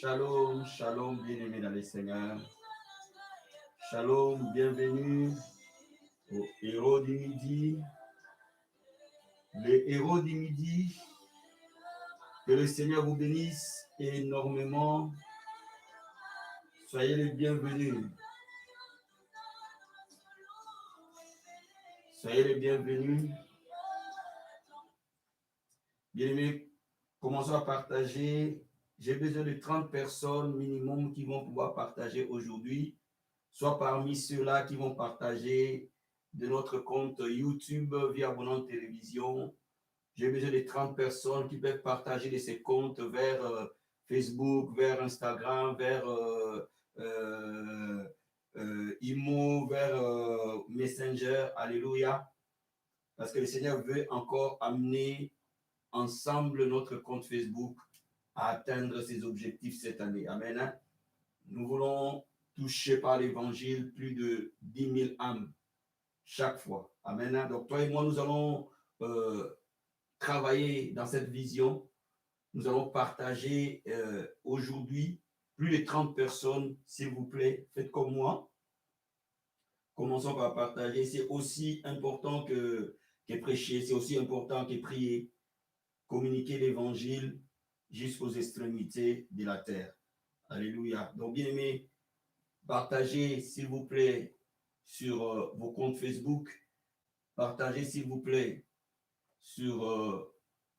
Shalom, shalom, bien-aimés dans le Seigneur. Shalom, bienvenue au héros du midi. Le héros du midi, que le Seigneur vous bénisse énormément. Soyez les bienvenus. Soyez les bienvenus. Bien-aimés, commençons à partager. J'ai besoin de 30 personnes minimum qui vont pouvoir partager aujourd'hui, soit parmi ceux-là qui vont partager de notre compte YouTube via Abonnante Télévision. J'ai besoin de 30 personnes qui peuvent partager de ces comptes vers Facebook, vers Instagram, vers Imo, vers Messenger. Alléluia. Parce que le Seigneur veut encore amener ensemble notre compte Facebook à atteindre ses objectifs cette année. Amen. Nous voulons toucher par l'évangile plus de 10 000 âmes chaque fois. Amen. Donc toi et moi, nous allons travailler dans cette vision. Nous allons partager aujourd'hui plus de 30 personnes, s'il vous plaît. Faites comme moi. Commençons par partager. C'est aussi important que prêcher, c'est aussi important que prier, communiquer l'évangile jusqu'aux extrémités de la terre. Alléluia. Donc, bien aimé, partagez, s'il vous plaît, sur vos comptes Facebook. Partagez, s'il vous plaît, sur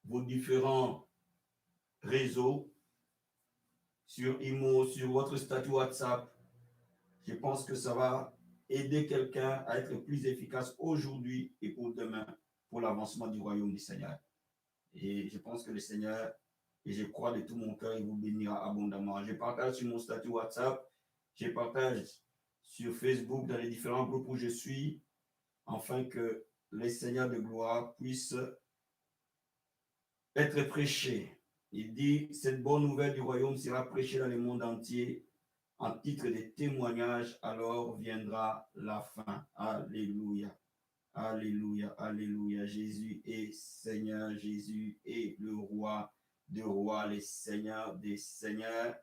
vos différents réseaux, sur Imo, sur votre statut WhatsApp. Je pense que ça va aider quelqu'un à être plus efficace aujourd'hui et pour demain, pour l'avancement du royaume du Seigneur. Et je pense que le Seigneur, et je crois de tout mon cœur, il vous bénira abondamment. Je partage sur mon statut WhatsApp, je partage sur Facebook, dans les différents groupes où je suis, afin que les Seigneurs de gloire puissent être prêchés. Il dit, cette bonne nouvelle du royaume sera prêchée dans le monde entier en titre de témoignage, alors viendra la fin. Alléluia. Alléluia, alléluia. Jésus est Seigneur, Jésus est le roi des rois, le Seigneur des seigneurs.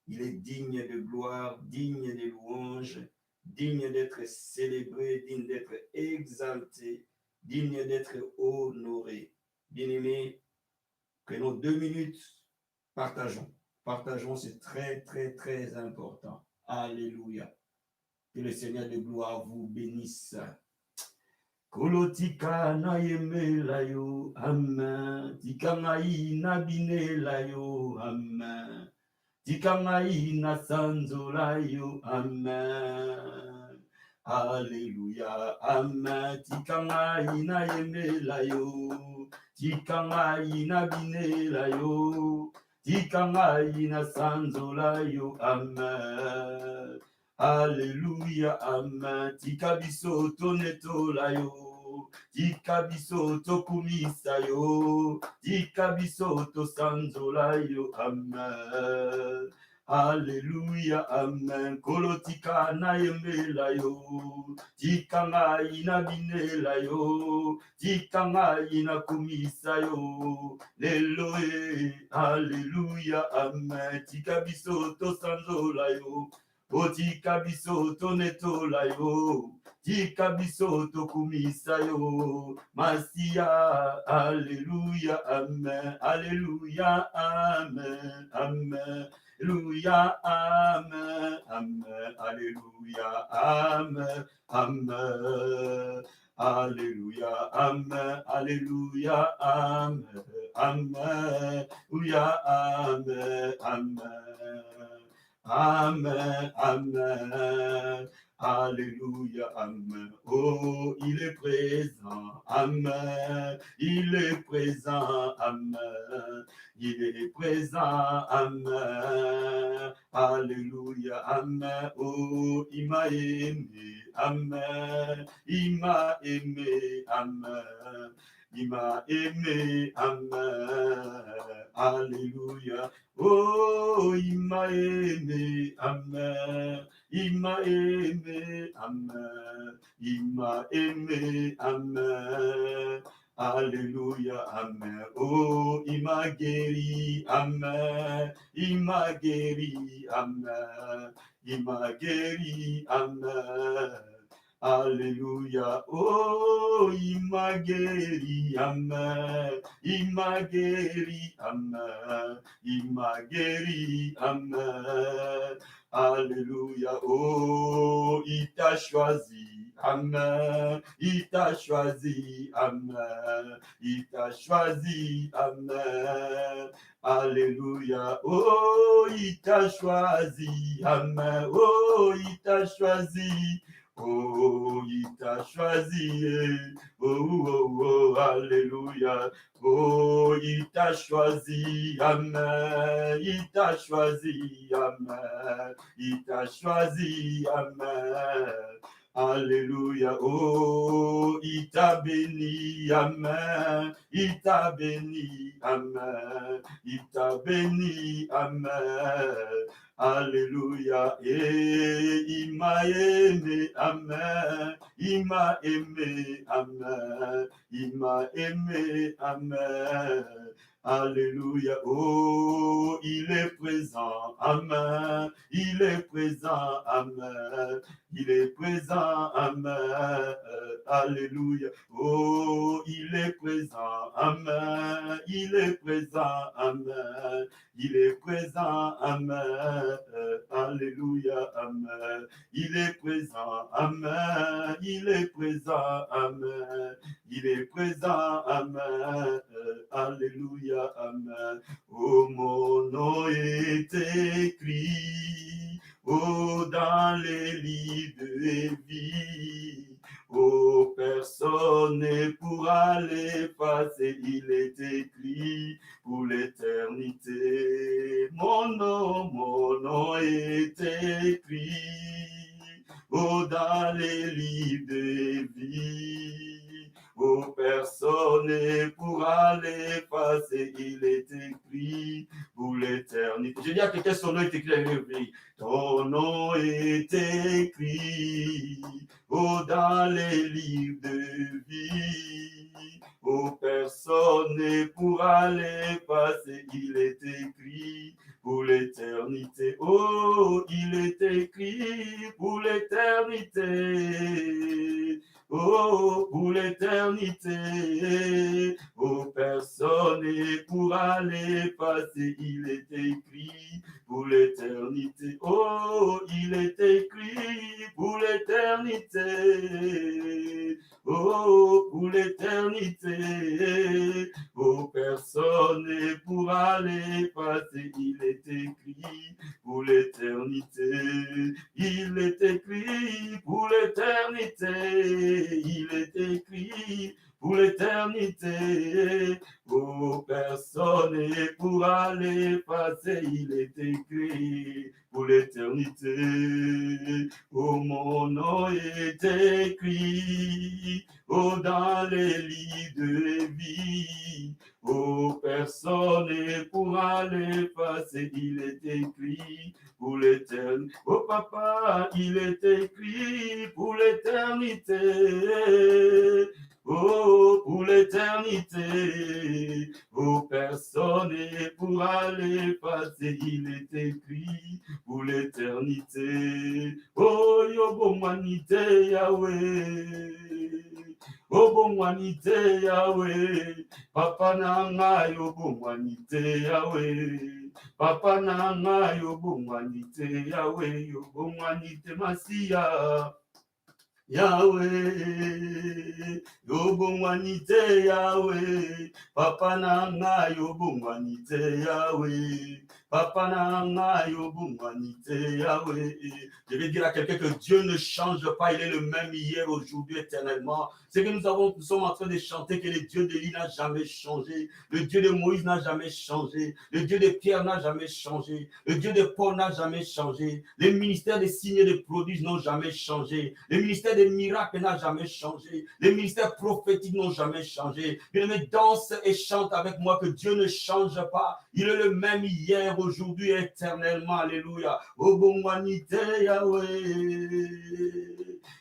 Il est digne de gloire, digne de louange, digne d'être célébré, digne d'être exalté, digne d'être honoré. Bien-aimés, prenons 2 minutes, partageons. Partageons, c'est très, très, très important. Alléluia. Que le Seigneur de gloire vous bénisse. Kolotika na yemela yo, amen. Tikangai na binela yo, amen. Tikangai na sanzola yo, amen. Alléluia, amen. Tikangai na yemela yo, tikangai na binela yo, tikangai na sanzola yo, amen. Alléluia, amen. Tikabiso tonetola yo, tikabiso tokumisa yo, tikabiso tosanzola yo, amen. Alléluia, amen. Kolotika na yembela yo, tikangai na binela yo, tikangai na kumisa yo, leloe. Alléluia, amen. Tikabiso tosanzola yo, o tikabiso tonetola yo, tikabiso tokumisa yo, Masia. Alléluia, amen. Alléluia, amen, amen. Alléluia, amen, amen. Alléluia, amen, amen. Alléluia, amen. Alléluia, amen, Amen. Alléluia, Amen, Amen. Amen, Amen. Alléluia, Amen. Oh, il est présent, Amen. Il est présent, Amen. Il est présent, Amen. Alléluia, Amen. Oh, il m'a aimé, Amen. Il m'a aimé, Amen. Il m'a aimé, Amen. Alléluia. Oh, il m'a aimé, Amen. Il m'a aimé, Amen. Il m'a aimé, Amen. Alléluia, Amen. Oh, il m'a guéri, Amen. Il m'a guéri, Amen. Il m'a guéri, Amen. Alléluia, oh, il m'a guéri, Amen. Il m'a guéri, Amen. Il m'a guéri, Amen. Alléluia, oh, il t'a choisi, Amen. Il t'a choisi, Amen. Il t'a choisi, Amen. Alléluia, oh, il t'a choisi, Amen. Oh, il t'a choisi. Oh, il t'a choisi, oh, oh, oh, alléluia. Oh, il t'a choisi, amen. Il t'a choisi, amen. Il t'a choisi, amen. Alléluia, oh, il t'a béni, amen. Il t'a béni, amen. Il t'a béni, amen. Alléluia, et il m'a aimé, amen. Il m'a aimé, amen. Il m'a aimé, amen. Alléluia, oh, il est présent, amen. Il est présent, amen. Il est présent, amen. Alléluia, oh, il est présent, amen. Il est présent, amen. Il est présent, amen. Alléluia, amen. Il est présent, amen. Il est présent, amen. Il est présent, amen. Alléluia, amen. Oh, mon nom est écrit, oh, dans les livres de vie. Oh, personne ne pourra l'effacer, il est écrit pour l'éternité. Mon nom est écrit, oh, dans les livres de vie. Oh, personne ne pourra l'effacer, il est écrit pour l'éternité. Je dis à quelqu'un, son nom est écrit dans les livres de vie. Ton nom est écrit, oh, dans les livres de vie. Oh, personne ne pourra l'effacer, il est écrit pour l'éternité. Oh, il est écrit pour l'éternité. Oh, pour l'éternité. Oh, personne ne pourra l'effacer, il est écrit pour l'éternité. Oh, il est écrit pour l'éternité. Oh, pour l'éternité. Oh, personne ne pourra l'effacer, il est écrit pour l'éternité. Il est écrit pour l'éternité. Il est écrit pour l'éternité. Oh, personne ne pourra l'effacer, il est écrit pour l'éternité. Oh, mon nom est écrit, oh, dans les lits de vie. Oh, personne ne pourra l'effacer, il est écrit pour l'éternité. Oh, papa, il est écrit pour l'éternité. Oh, pour l'éternité. Oh, personne ne pourra l'effacer, il est écrit pour l'éternité. Oh, yobomwanité Yahweh. Obomwanité Yahweh. Papa nanga yobomwanité Yahweh. Papa nanga yobomwanité Yahweh. Yobomwanité Masia. Yahweh, Yobungwanite Yahweh, Papa Nanga Yobungwanite Yahweh, Papa Nanga Yobungwanite Yahweh. Je vais dire à quelqu'un que Dieu ne change pas, il est le même hier, aujourd'hui, éternellement. C'est que nous sommes en train de chanter que le Dieu d'Élie n'a jamais changé, le Dieu de Moïse n'a jamais changé, le Dieu de Pierre n'a jamais changé, le Dieu de Paul n'a jamais changé, les ministères des signes et des prodiges n'ont jamais changé, le ministère des miracles n'a jamais changé, les ministères prophétiques n'ont jamais changé. Bien-aimé, danse et chante avec moi que Dieu ne change pas, il est le même hier, aujourd'hui, éternellement. Alléluia. Obongwanite Yahweh,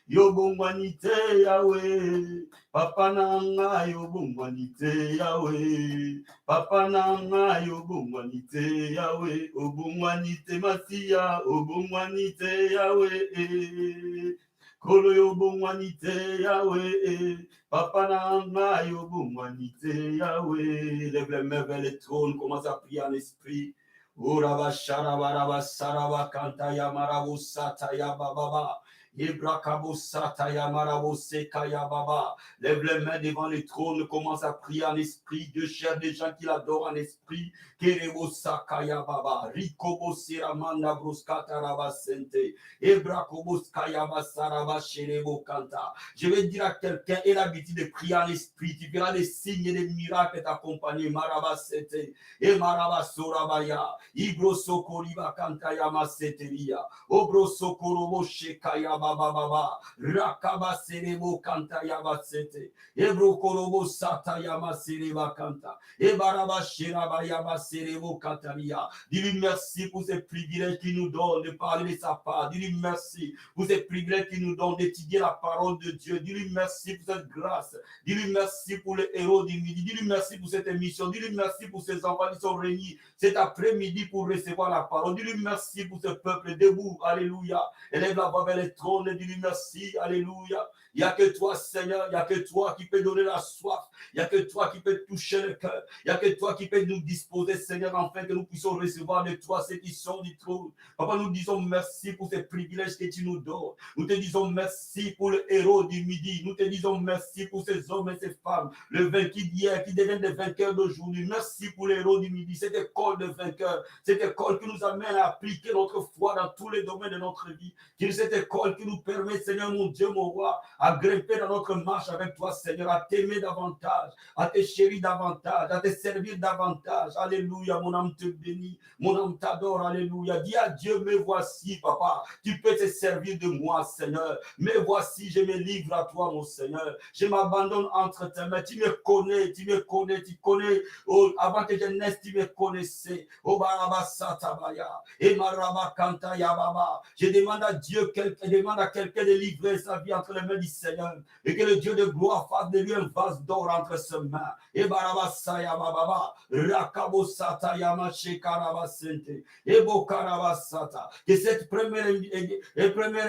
Yobongwanite Yahweh, Papa Nanga Yobongwanite Yahweh, Papa Nanga Yobongwanite Yahweh, Obongwanite Masia, Obongwanite Yahweh, Kolo Yobongwanite Yahweh, Papa Nanga Yobongwanite Yahweh. Lève les mains vers le trône, commence à prier en esprit. Uraba Sharaba Raba Saraba Kantaya Marabu Sataya Baba. Ibrakabo Sataya Marabo Sekaya Baba. Lève les mains devant le trône, commence à prier en esprit. Dieu cherche des gens qui l'adorent en esprit. Kerebo Sakaya Baba. Rikobo Siramanda Bruskata Raba Sente. Ebrakobo Skayaba Saraba Sherebo Kanta. Je vais dire à quelqu'un, aie l'habitude de prier en esprit. Tu verras des signes et des miracles t'accompagner. Maraba Sente. Et Maraba Sorabaya. Ibro Sokoriba Kantaya Maseteria. Obro Sokorobo Shekaya Baba Baba. Rakaba Serebo Kantaya Basete. Ebro Korobo Sataya Masereba Kanta. Ebaraba Sherabaya Baserebo Kantaria. Dis-lui merci pour ces privilèges qu'il nous donne de parler de sa part. Dis-lui merci pour ces privilèges qu'il nous donne d'étudier la parole de Dieu. Dis-lui merci pour cette grâce. Dis-lui merci pour les héros du midi. Dis-lui merci pour cette émission. Dis-lui merci pour ces enfants qui sont réunis cet après-midi pour recevoir la parole. Dis-lui merci pour ce peuple debout. Alléluia. Élève la voix vers les trônes. Dis-lui merci. Alléluia. Il n'y a que toi, Seigneur. Il n'y a que toi qui peux donner la soif. Il n'y a que toi qui peux toucher le cœur. Il n'y a que toi qui peux nous disposer, Seigneur, afin que nous puissions recevoir de toi ceux qui sont du trône. Papa, nous disons merci pour ces privilèges que tu nous donnes. Nous te disons merci pour le héros du midi. Nous te disons merci pour ces hommes et ces femmes, le vaincu d'hier qui deviennent des vainqueurs d'aujourd'hui. Merci pour les héros du midi, cette école de vainqueurs, cette école qui nous amène à appliquer notre foi dans tous les domaines de notre vie. Cette école qui nous permet, Seigneur mon Dieu, mon roi, à grimper dans notre marche avec toi, Seigneur, à t'aimer davantage, à te chérir davantage, à te servir davantage. Alléluia, mon âme te bénit, mon âme t'adore, alléluia. Dis à Dieu, me voici, papa, tu peux te servir de moi, Seigneur. Me voici, je me livre à toi, mon Seigneur. Je m'abandonne entre tes mains. Tu me connais, tu connais. Oh, avant que je naisse, tu me connaissais. Oh, Baraba Satabaya, et Maraba Kanta Yababa. Je demande à Dieu, demande à quelqu'un de livrer sa vie entre les mains du Seigneur. Et que le Dieu de gloire fasse de lui un vase d'or entre ses mains. Et Baraba Sayababa, Rakabo Sata Yamache Karaba Sente, et Bokaraba Sata. Que cette première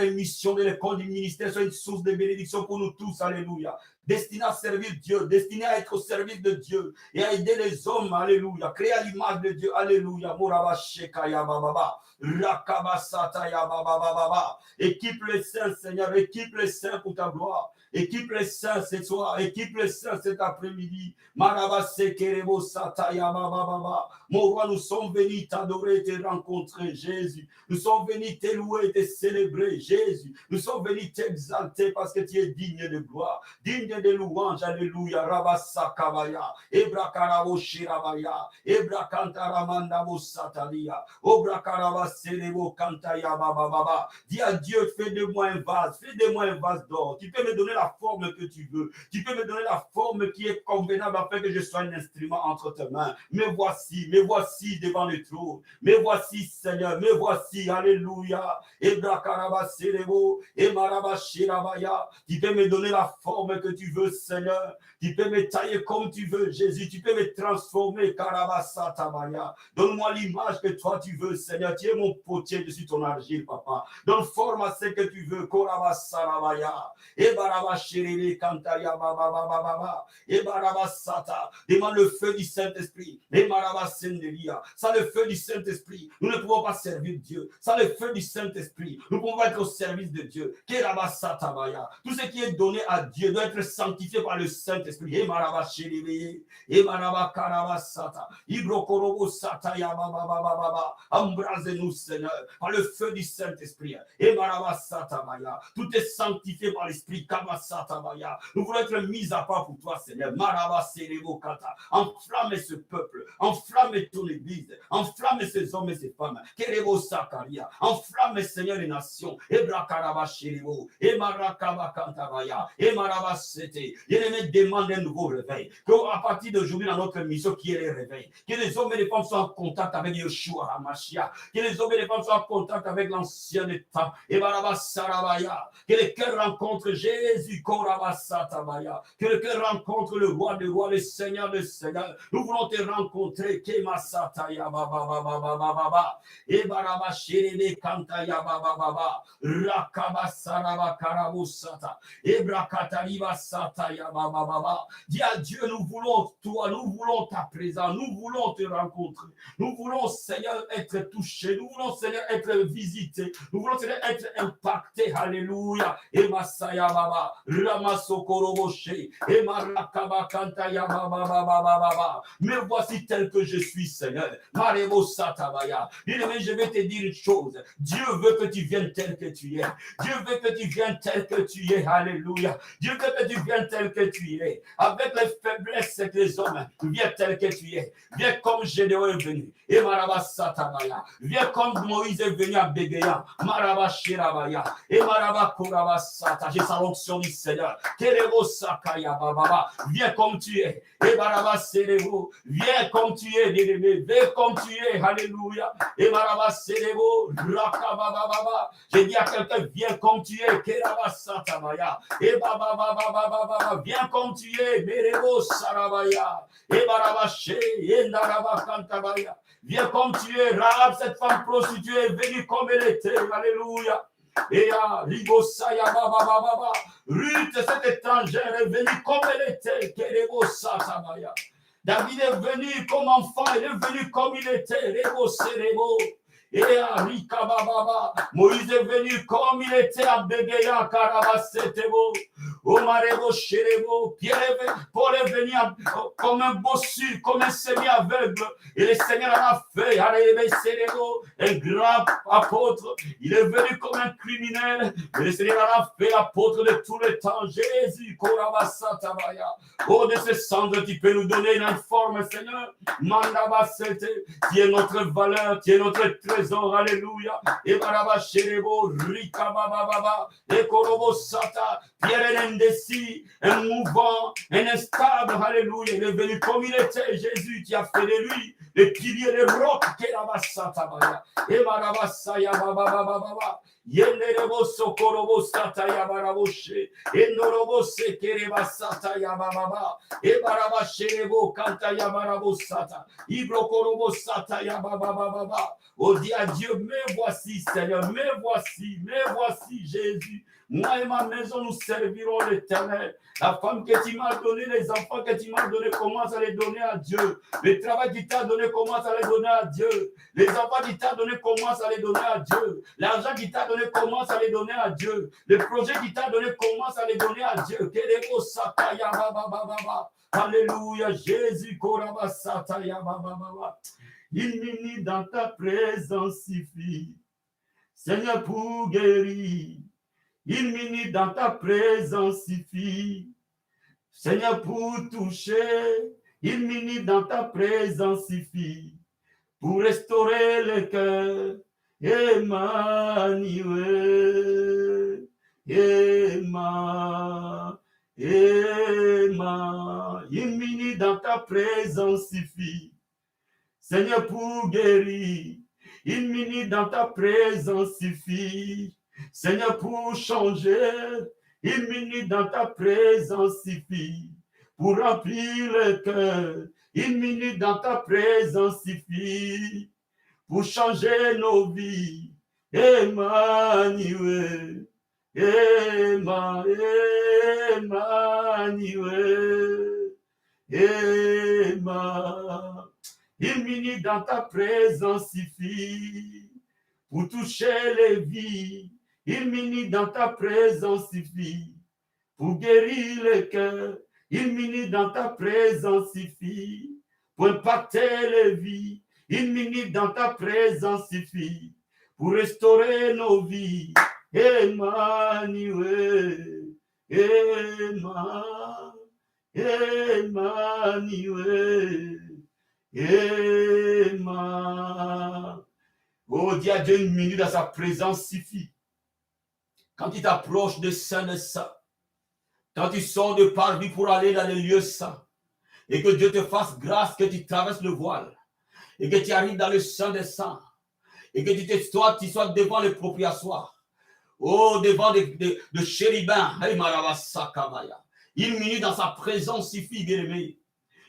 émission de l'école du ministère soit une source de bénédiction pour nous tous. Alléluia. Destiné à servir Dieu, destiné à être au service de Dieu et à aider les hommes, alléluia, créer à l'image de Dieu, alléluia, Moraba Shekaya Baba, Rakaba Sataya Baba, équipe les saints, Seigneur, équipe les saints pour ta gloire, équipe les saints ce soir, équipe les saints cet après-midi, Maraba Sekerebo Sataya Baba, mon roi, nous sommes venus t'adorer et te rencontrer, Jésus, nous sommes venus te louer et te célébrer, Jésus, nous sommes venus t'exalter parce que tu es digne de gloire, digne de louange, alléluia, Rabasakabaya, Ebrakarabo Shirabaya, Ebrakantaramandabo Satalia, Obrakaraba Serebo Kantaya Baba. Dis à Dieu, fais de moi un vase d'or. Tu peux me donner la forme que tu veux, tu peux me donner la forme qui est convenable afin que je sois un instrument entre tes mains. Me voici devant le trône, me voici, Seigneur, me voici, alléluia, Ebrakaraba Serebo, Emaraba Shirabaya. Tu peux me donner la forme que tu veux, Seigneur. Tu peux me tailler comme tu veux, Jésus. Tu peux me transformer, Karabasatabaya. Donne-moi l'image que toi tu veux, Seigneur. Tu es mon potier, je suis ton argile, papa. Donne forme à ce que tu veux, Korabasarabaya. Et Demande le feu du Saint-Esprit. Sans le feu du Saint-Esprit, nous ne pouvons pas servir Dieu. Sans le feu du Saint-Esprit, nous pouvons pas être au service de Dieu. Tout ce qui est donné à Dieu doit être sanctifié par le Saint-Esprit. Embrasez-nous, Seigneur, par le feu du Saint-Esprit. Tout est sanctifié par l'Esprit. Nous voulons être mis à part pour toi, Seigneur. Enflamme ce peuple, enflamme ton église, enflamme ces hommes et ces femmes. Enflamme, Seigneur, les nations. Bien-aimé, demande un nouveau réveil. Qu'à partir d'aujourd'hui, dans notre mission, qui est le réveil, que les hommes et les femmes soient en contact avec Yeshua HaMashiach, que les hommes et les femmes soient en contact avec l'ancien état. Que les cœurs rencontrent Jésus, que le cœur rencontre le roi des rois, le Seigneur des seigneurs. Nous voulons te rencontrer. Dis à Dieu, nous voulons toi, nous voulons ta présence, nous voulons te rencontrer. Nous voulons, Seigneur, être touchés. Nous voulons, Seigneur, être visités. Nous voulons, Seigneur, être impactés. Alléluia. Et Masaya Baba, Ramasokoroboche, et Marakaba Kantaya Baba. Me voici tel que je suis, Seigneur. Marebo Satabaya. Bien-aimé, je vais te dire une chose. Dieu veut que tu viennes tel que tu es. Dieu veut que tu viennes tel que tu es. Alléluia. Dieu veut que tu viennes tel que tu es. Avec les faiblesses des hommes, viens tel que tu es. Viens comme Gédéon est venu. Et Maraba Satabaya. Viens comme Moïse est venu à Béguéa. Maraba Shirabaya. Et Maraba Kuraba Sata. J'ai sa l'onction du Seigneur. Kerebo Sakaya Baba. Viens comme tu es. Et Maraba Serebo. Viens comme tu es, bien-aimé. Viens comme tu es. Alléluia. Et Maraba Serebo. Rakababa. J'ai dit à quelqu'un, viens comme tu es. Keraba Satabaya. Et Baba. Viens comme tu es. Merebo Sarabaya. Et Maraba She. Et Naraba Kantabaya. Viens comme tu es. Rahab, cette femme prostituée, est venue comme elle était. Alléluia. Et à Ligosaya Baba. Ruth, cette étrangère, est venue comme elle était. Kerebo Satabaya. David est venu comme enfant, il est venu comme il était. Rebo Serebo. Et à Rika Baba. Moïse est venu comme il était à Béguéa, Karabasetebo. Omarebo Sherebo. Paul est venu comme un bossu, comme un semi-aveugle. Et le Seigneur en a fait, un grand apôtre. Il est venu comme un criminel. Et le Seigneur en a fait l'apôtre de tout le temps. Jésus, Korabasatabaya. Oh, de ce cendre, tu peux nous donner une forme, Seigneur. Mandabasete, qui est notre valeur, qui est notre trésor. Alléluia. Et Barabasherebo, Rika Baba, et Korobo Sata, Pierre indécis, un mouvant, un instable. Alléluia. Il est venu comme il était. Jésus, qui a fait de lui le pilier, le roc, Kerabasatabaya. Et Barabasaya Baba. Yenderebo Sokorobo Sataya Baraboshe. Endorobo Sekereba Sataya Baba. Et Barabasherebo Kantaya Barabosata. Ibrokorobo Sataya Baba. Oh, dis à Dieu, me voici, Seigneur, me voici, Jésus. Moi et ma maison, nous servirons l'Éternel. La femme que tu m'as donnée, les enfants que tu m'as donnés, commence à les donner à Dieu. Le travail que tu as donné, commence à les donner à Dieu. Les enfants que tu as donnés, commence à les donner à Dieu. L'argent que tu as donné, commence à les donner à Dieu. Le projet que tu as donné, commence à les donner à Dieu. Alléluia, Jésus, Korabasataya Baba. Il m'unit dans ta présence suffit, Seigneur, pour guérir. Il m'unit dans ta présence suffit, Seigneur, pour toucher. Il m'unit dans ta présence suffit, pour restaurer le cœur. Emmanuel, il m'unit dans ta présence suffit, Seigneur, pour guérir. Il m'unit dans ta présence suffit, Seigneur, pour changer. Il m'unit dans ta présence suffit, pour remplir le cœur. Il m'unit dans ta présence suffit, pour changer nos vies. Emmanuel, Emmanuel, il m'unit dans ta présence suffit pour toucher les vies. Il m'unit dans ta présence suffit pour guérir le cœur. Il m'unit dans ta présence suffit pour impacter les vies. Il m'unit dans ta présence suffit pour restaurer nos vies. Emmanuel, Emmanuel, Oh, dis à Dieu, une minute dans sa présence suffit. Quand tu t'approches de Saint de Saint, quand tu sors de parvis pour aller dans les lieux saints, et que Dieu te fasse grâce, que tu traverses le voile, et que tu arrives dans le Saint des Saints, et que tu sois devant le propriatoire, oh, devant de chérubins, une minute dans sa présence suffit, bien-aimé.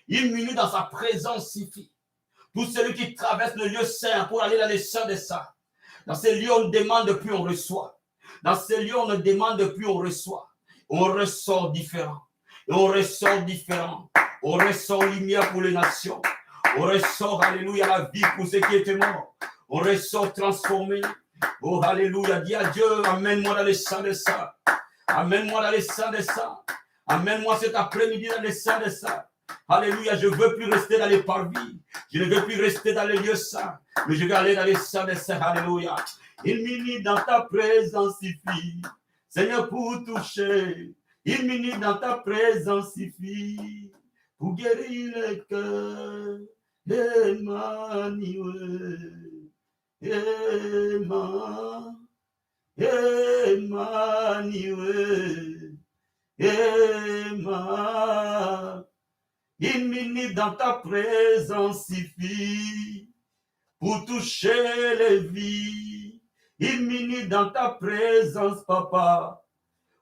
Une minute dans sa présence suffit. Tout celui qui traverse le lieu saint pour aller dans les saints des saints, dans ces lieux, on ne demande plus, on reçoit. Dans ces lieux, on ne demande plus, on reçoit. On ressort différent. Et on ressort différent. On ressort lumière pour les nations. On ressort, alléluia, la vie pour ceux qui étaient morts. On ressort transformé. Oh, alléluia, dis à Dieu, amène-moi dans les saints des saints. Amène-moi dans les saints des saints. Amène-moi cet après-midi dans les saints des saints. Alléluia, je ne veux plus rester dans les parvis. Je ne veux plus rester dans les lieux saints. Mais je vais aller dans les saints des saints. Alléluia. Il m'unit dans ta présence suffit. Seigneur, pour toucher. Il m'unit dans ta présence suffit. Pour guérir le cœur. Emmanuel. Emmanuel. Il m'unit dans ta présence suffit pour toucher les vies. Il m'unit dans ta présence, papa,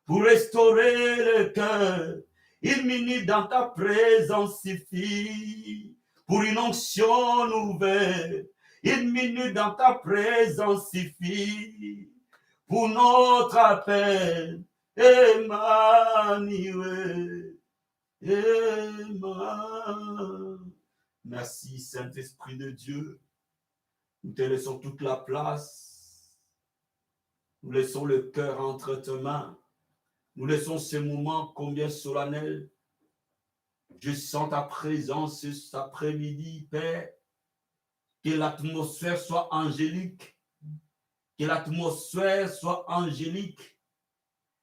pour restaurer le cœur. Il m'unit dans ta présence suffit pour une onction nouvelle. Il m'unit dans ta présence suffit pour notre appel. Emmanuel. Merci Saint-Esprit de Dieu. Nous te laissons toute la place. Nous laissons le cœur entre tes mains. Nous laissons ce moment combien solennel. Je sens ta présence cet après-midi, Père. Que l'atmosphère soit angélique. Que l'atmosphère soit angélique.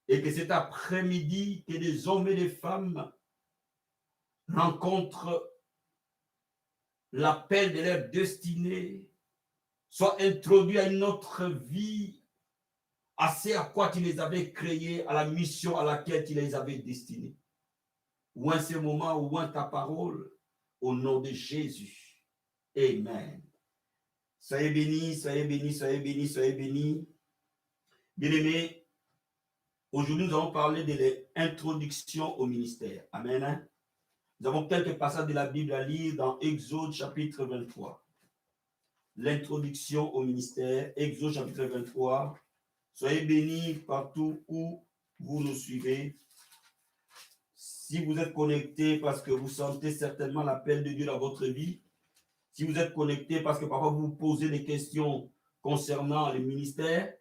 Et que cet après-midi, que des hommes et des femmes rencontrent l'appel de leur destinée, soient introduits à une autre vie, à ce à quoi tu les avais créés, à la mission à laquelle tu les avais destinés. Ou en ce moment, ou en ta parole, au nom de Jésus. Amen. Soyez bénis, soyez bénis, soyez bénis, soyez bénis. Bien-aimés, aujourd'hui, nous allons parler de l'introduction au ministère. Amen. Nous avons quelques passages de la Bible à lire dans Exode chapitre 23. L'introduction au ministère, Exode chapitre 23. Soyez bénis partout où vous nous suivez. Si vous êtes connectés parce que vous sentez certainement l'appel de Dieu dans votre vie, si vous êtes connectés parce que parfois vous vous posez des questions concernant le ministère,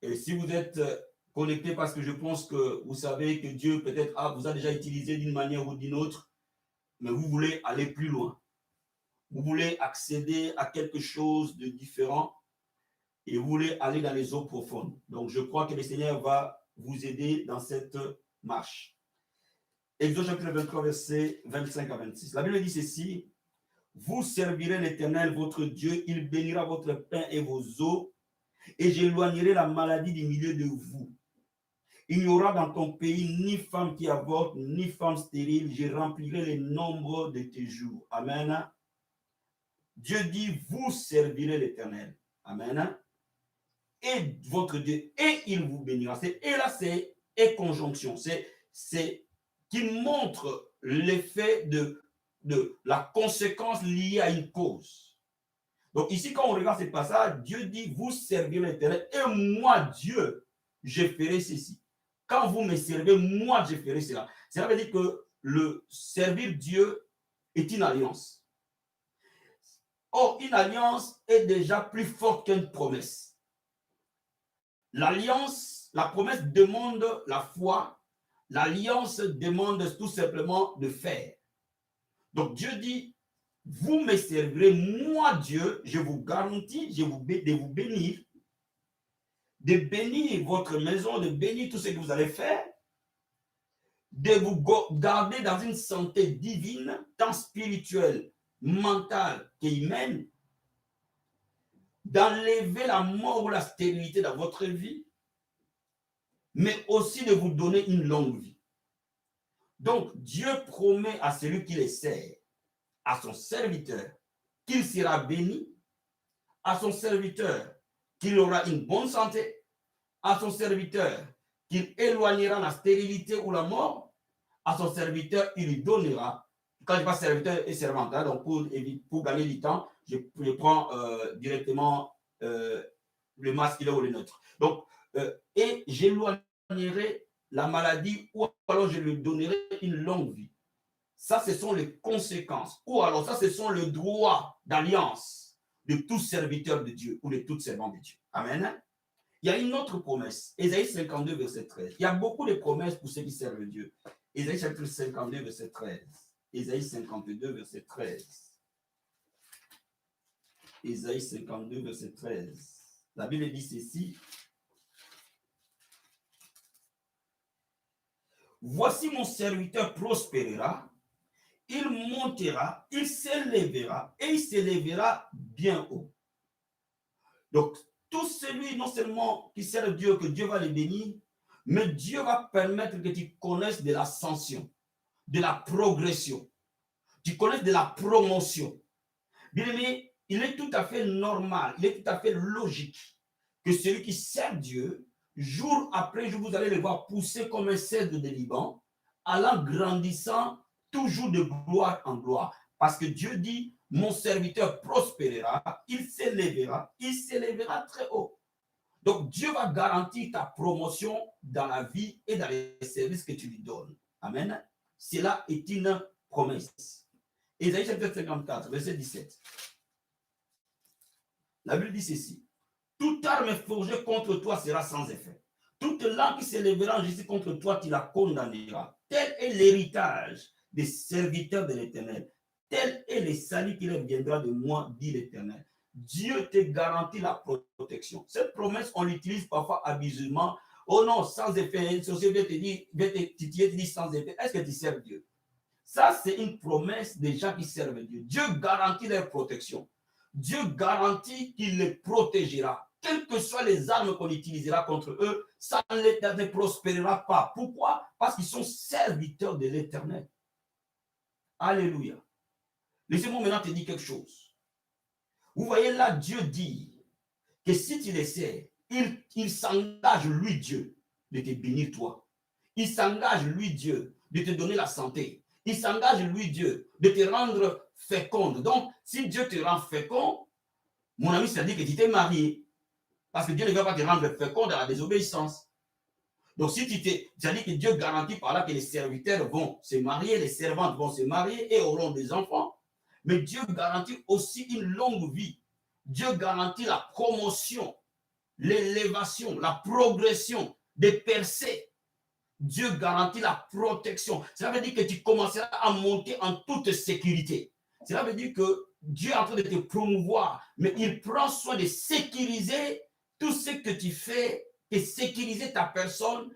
et si vous êtes connectés parce que je pense que vous savez que Dieu peut-être vous a déjà utilisé d'une manière ou d'une autre, mais vous voulez aller plus loin. Vous voulez accéder à quelque chose de différent et vous voulez aller dans les eaux profondes. Donc, je crois que le Seigneur va vous aider dans cette marche. Exode chapitre 23, versets 25 à 26. La Bible dit ceci: vous servirez l'Éternel, votre Dieu, il bénira votre pain et vos eaux, et j'éloignerai la maladie du milieu de vous. Il n'y aura dans ton pays ni femme qui avorte, ni femme stérile. Je remplirai le nombre de tes jours. Amen. Dieu dit, vous servirez l'Éternel. Amen. Et votre Dieu, et il vous bénira. Et là, c'est et conjonction. C'est qui montre l'effet de la conséquence liée à une cause. Donc ici, quand on regarde ce passage, Dieu dit, vous servirez l'Éternel. Et moi, Dieu, je ferai ceci. Quand vous me servez, moi, je ferai cela. Cela veut dire que le servir Dieu est une alliance. Or, une alliance est déjà plus forte qu'une promesse. L'alliance, la promesse demande la foi. L'alliance demande tout simplement de faire. Donc, Dieu dit, vous me servirez, moi, Dieu, je vous garantis de vous bénir, de bénir votre maison, de bénir tout ce que vous allez faire, de vous garder dans une santé divine, tant spirituelle, mentale qu'humaine, d'enlever la mort ou la stérilité dans votre vie, mais aussi de vous donner une longue vie. Donc, Dieu promet à celui qui les sert, à son serviteur, qu'il sera béni, à son serviteur, qu'il aura une bonne santé, à son serviteur, qu'il éloignera la stérilité ou la mort, à son serviteur, il lui donnera. Quand je parle serviteur et servante, hein, donc pour gagner du temps, je prends directement le masculin ou le neutre. Donc, et j'éloignerai la maladie ou alors je lui donnerai une longue vie. Ça, ce sont les conséquences. Ou alors, ça, ce sont le droit d'alliance de tout serviteur de Dieu ou de toute servante de Dieu. Amen. Il y a une autre promesse. Ésaïe 52, verset 13. Il y a beaucoup de promesses pour ceux qui servent Dieu. Ésaïe chapitre 52, verset 13. Ésaïe 52, verset 13. Ésaïe 52, verset 13. La Bible dit ceci. Voici mon serviteur prospérera, il montera, il s'élèvera et il s'élèvera bien haut. Donc, tout celui non seulement qui sert Dieu, que Dieu va le bénir, mais Dieu va permettre que tu connaisses de l'ascension, de la progression, tu connaisses de la promotion. Bien aimé, il est tout à fait normal, il est tout à fait logique que celui qui sert Dieu, jour après jour, vous allez le voir pousser comme un cèdre de Liban, allant grandissant toujours de gloire en gloire. Parce que Dieu dit, mon serviteur prospérera, il s'élèvera très haut. Donc Dieu va garantir ta promotion dans la vie et dans les services que tu lui donnes. Amen. Cela est une promesse. Ésaïe chapitre 54, verset 17. La Bible dit ceci. Toute arme forgée contre toi sera sans effet. Toute langue qui s'élèvera en justice contre toi, tu la condamneras. Tel est l'héritage des serviteurs de l'Éternel. Tel est le salut qui leur viendra de moi, dit l'Éternel. Dieu te garantit la protection. Cette promesse, on l'utilise parfois abusivement. Oh non, sans effet. Une société te dit sans effet. Est-ce que tu sers Dieu? Ça, c'est une promesse des gens qui servent Dieu. Dieu garantit leur protection. Dieu garantit qu'il les protégera. Quelles que soient les armes qu'on utilisera contre eux, ça ne prospérera pas. Pourquoi? Parce qu'ils sont serviteurs de l'Éternel. Alléluia. Laissez-moi maintenant te dire quelque chose. Vous voyez là, Dieu dit que si tu les sers, il s'engage, lui, Dieu, de te bénir toi. Il s'engage, lui, Dieu, de te donner la santé. Il s'engage, lui, Dieu, de te rendre féconde. Donc, si Dieu te rend fécond, mon ami, ça dit que tu t'es marié. Parce que Dieu ne va pas te rendre fécond dans la désobéissance. Donc, si tu t'es, ça dit que Dieu garantit par là que les serviteurs vont se marier, les servantes vont se marier et auront des enfants. Mais Dieu garantit aussi une longue vie. Dieu garantit la promotion, l'élévation, la progression, des percées. Dieu garantit la protection. Cela veut dire que tu commenceras à monter en toute sécurité. Cela veut dire que Dieu est en train de te promouvoir, mais il prend soin de sécuriser tout ce que tu fais et sécuriser ta personne.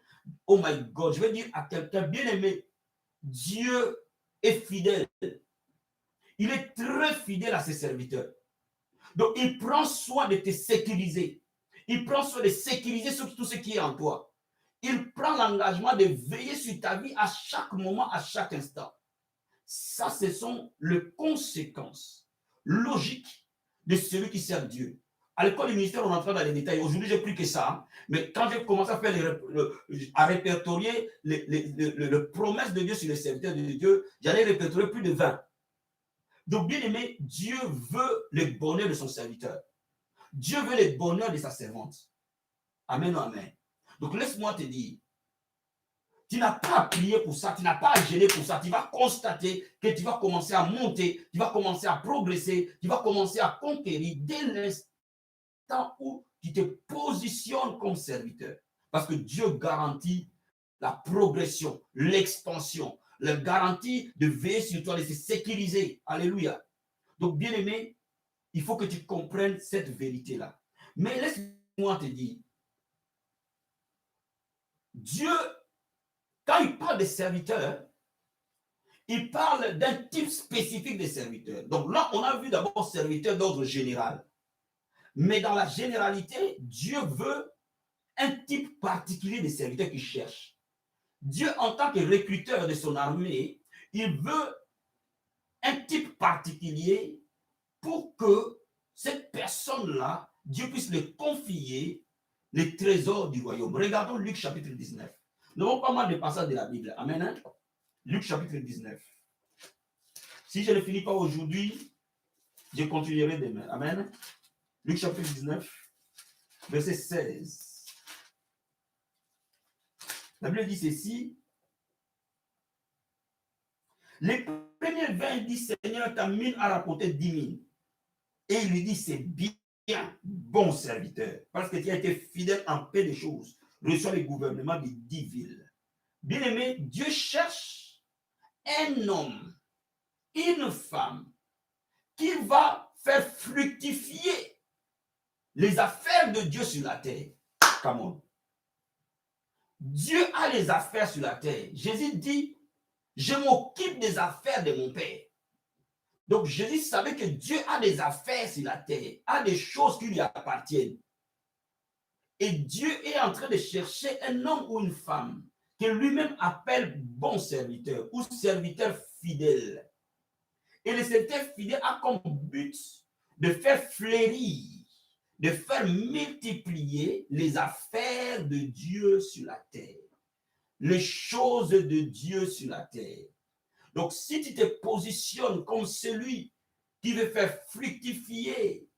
Oh my God, je veux dire à quelqu'un bien aimé, Dieu est fidèle. Il est très fidèle à ses serviteurs. Donc, il prend soin de te sécuriser. Il prend soin de sécuriser tout ce qui est en toi. Il prend l'engagement de veiller sur ta vie à chaque moment, à chaque instant. Ça, ce sont les conséquences logiques de celui qui sert Dieu. À l'école du ministère, on entre dans les détails. Aujourd'hui, je n'ai plus que ça. Hein. Mais quand j'ai commencé à faire à répertorier les promesses de Dieu sur les serviteurs de Dieu, j'allais répertorier plus de 20. Donc, bien aimé, Dieu veut le bonheur de son serviteur. Dieu veut le bonheur de sa servante. Amen, amen. Donc, laisse-moi te dire, tu n'as pas à prier pour ça, tu n'as pas à gêner pour ça. Tu vas constater que tu vas commencer à monter, tu vas commencer à progresser, tu vas commencer à conquérir dès l'instant où tu te positionnes comme serviteur. Parce que Dieu garantit la progression, l'expansion, la garantie de veiller sur toi, de se sécuriser. Alléluia. Donc, bien aimé, il faut que tu comprennes cette vérité-là. Mais laisse-moi te dire, Dieu, quand il parle des serviteurs, il parle d'un type spécifique de serviteurs. Donc là, on a vu d'abord serviteur d'ordre général. Mais dans la généralité, Dieu veut un type particulier de serviteurs qu'il cherche. Dieu, en tant que recruteur de son armée, il veut un type particulier pour que cette personne-là, Dieu puisse lui confier les trésors du royaume. Regardons Luc chapitre 19. Nous avons pas mal de passages de la Bible. Amen. Hein? Luc chapitre 19. Si je ne finis pas aujourd'hui, je continuerai demain. Amen. Luc chapitre 19, verset 16. La Bible dit ceci. Les premiers 20 disent, Seigneur, ta mine a rapporté 10 000. Et il lui dit, c'est bien, bon serviteur, parce que tu as été fidèle en peu de choses. Reçois le gouvernement de 10 villes. Bien aimé, Dieu cherche un homme, une femme, qui va faire fructifier les affaires de Dieu sur la terre. Come on. Dieu a les affaires sur la terre. Jésus dit, je m'occupe des affaires de mon Père. Donc Jésus savait que Dieu a des affaires sur la terre, a des choses qui lui appartiennent. Et Dieu est en train de chercher un homme ou une femme que lui-même appelle bon serviteur ou serviteur fidèle. Et le serviteur fidèle a comme but de faire fleurir, de faire multiplier les affaires de Dieu sur la terre, les choses de Dieu sur la terre. Donc, si tu te positionnes comme celui qui veut faire fructifier,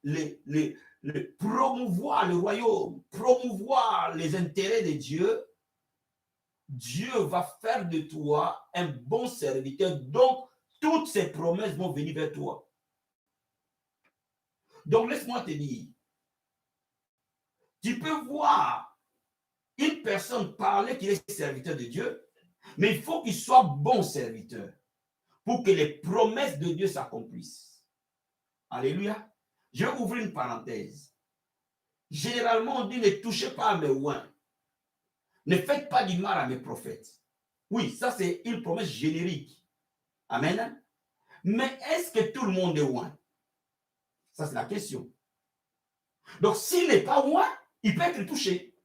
promouvoir le royaume, promouvoir les intérêts de Dieu, Dieu va faire de toi un bon serviteur. Donc, toutes ses promesses vont venir vers toi. Donc, laisse-moi te dire, tu peux voir une personne parler qu'il est serviteur de Dieu, mais il faut qu'il soit bon serviteur pour que les promesses de Dieu s'accomplissent. Alléluia. Je vais ouvrir une parenthèse. Généralement, on dit ne touchez pas à mes oins. Ne faites pas du mal à mes prophètes. Oui, ça c'est une promesse générique. Amen. Mais est-ce que tout le monde est oint? Ça c'est la question. Donc s'il n'est pas oint, il peut être touché.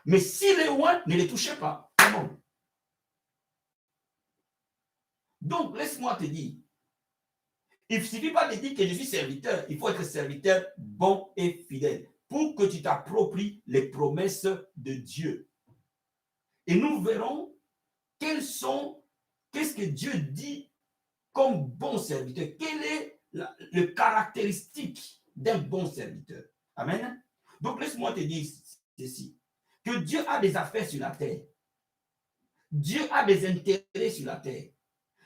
Mais s'il est oint, ne le touchez pas. Bon. Donc laisse-moi te dire, il ne suffit pas de dire que je suis serviteur, il faut être serviteur bon et fidèle pour que tu t'appropries les promesses de Dieu. Et nous verrons qu'est-ce que Dieu dit comme bon serviteur. Quelle est le caractéristique d'un bon serviteur? Amen. Donc laisse-moi te dire ceci, que Dieu a des affaires sur la terre. Dieu a des intérêts sur la terre.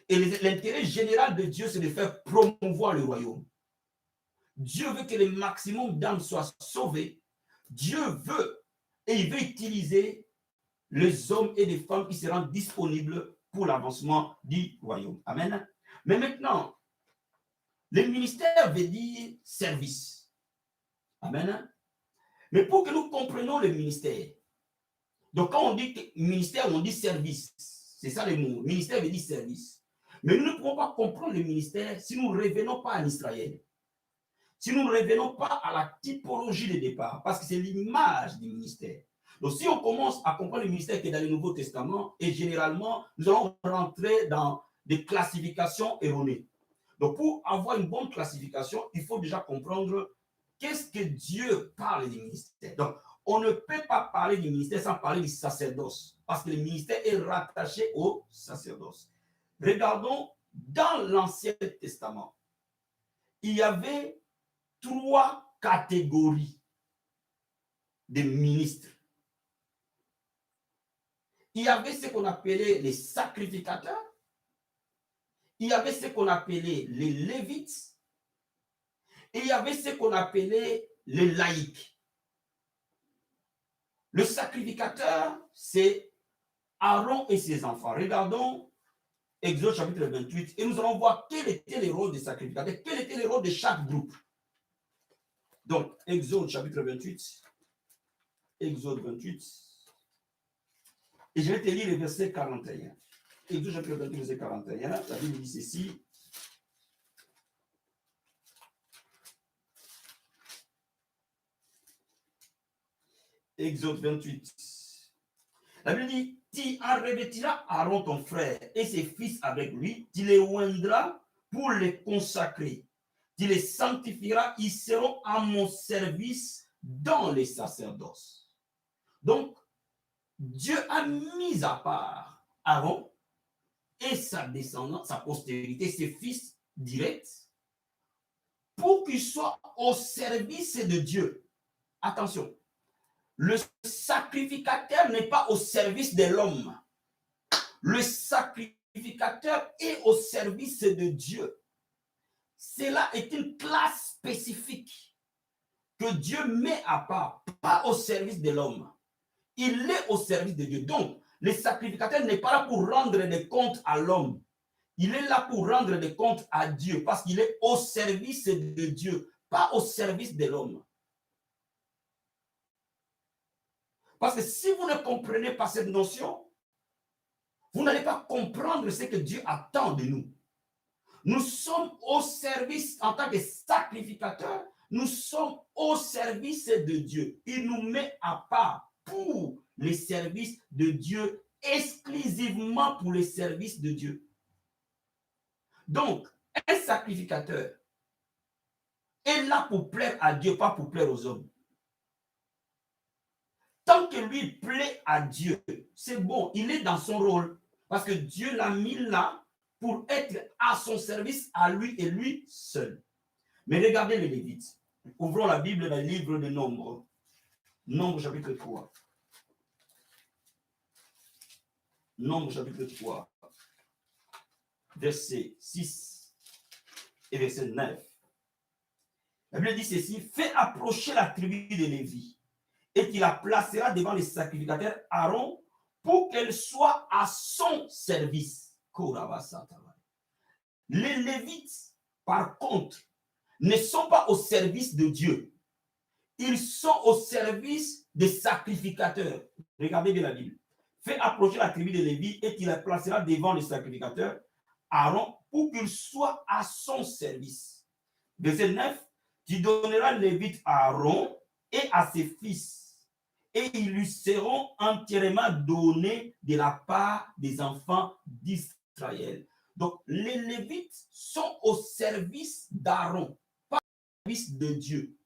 Et l'intérêt général de Dieu, c'est de faire promouvoir le royaume. Dieu veut que le maximum d'âmes soient sauvées. Dieu veut, et il veut utiliser les hommes et les femmes qui seront disponibles pour l'avancement du royaume. Amen. Mais maintenant, le ministère veut dire service. Amen. Mais pour que nous comprenions le ministère, donc quand on dit ministère, on dit service. C'est ça le mot. Ministère veut dire service. Mais nous ne pouvons pas comprendre le ministère si nous ne revenons pas à Israël. Si nous ne revenons pas à la typologie de départ, parce que c'est l'image du ministère. Donc, si on commence à comprendre le ministère qui est dans le Nouveau Testament, et généralement, nous allons rentrer dans des classifications erronées. Donc, pour avoir une bonne classification, il faut déjà comprendre qu'est-ce que Dieu parle du ministère. Donc, on ne peut pas parler du ministère sans parler du sacerdoce, parce que le ministère est rattaché au sacerdoce. Regardons dans l'Ancien Testament, il y avait 3 catégories de ministres. il y avait ce qu'on appelait les sacrificateurs, il y avait ce qu'on appelait les lévites, et il y avait ce qu'on appelait les laïcs. Le sacrificateur, c'est Aaron et ses enfants. Regardons Exode chapitre 28, et nous allons voir quel était le rôle des sacrificateurs, quel était le rôle de chaque groupe. Donc, Exode chapitre 28, Exode 28, et je vais te lire le verset 41. Exode chapitre 28, verset 41, la Bible dit ceci. Exode 28. La Bible dit, tu en revêtiras Aaron ton frère et ses fils avec lui, tu les oindras pour les consacrer. Tu les sanctifieras, ils seront à mon service dans les sacerdoces. Donc, Dieu a mis à part Aaron et sa descendance, sa postérité, ses fils directs, pour qu'ils soient au service de Dieu. Attention, le sacrificateur n'est pas au service de l'homme. Le sacrificateur est au service de Dieu. Cela est une classe spécifique que Dieu met à part, pas au service de l'homme. Il est au service de Dieu. Donc, le sacrificateur n'est pas là pour rendre des comptes à l'homme. Il est là pour rendre des comptes à Dieu parce qu'il est au service de Dieu, pas au service de l'homme. Parce que si vous ne comprenez pas cette notion, vous n'allez pas comprendre ce que Dieu attend de nous. Nous sommes au service, en tant que sacrificateurs, nous sommes au service de Dieu. Il nous met à part pour les services de Dieu, exclusivement pour les services de Dieu. Donc, un sacrificateur est là pour plaire à Dieu, pas pour plaire aux hommes. Tant que lui plaît à Dieu, c'est bon, il est dans son rôle. Parce que Dieu l'a mis là pour être à son service, à lui et lui seul. Mais regardez les Lévites. Ouvrons la Bible dans le livre de Nombres. Nombres chapitre 3. Nombres chapitre 3. Verset 6 et verset 9. La Bible dit ceci, fais approcher la tribu de Lévi et tu la placeras devant les sacrificateurs Aaron pour qu'elle soit à son service. Les Lévites, par contre, ne sont pas au service de Dieu. Ils sont au service des sacrificateurs. Regardez bien la Bible. Fais approcher la tribu de Lévi et tu la placeras devant les sacrificateurs Aaron pour qu'il soit à son service. Verset 9. Tu donneras les Lévites à Aaron et à ses fils, et ils lui seront entièrement donnés de la part des enfants d'Israël. Donc, les Lévites sont au service d'Aaron, pas au service de Dieu.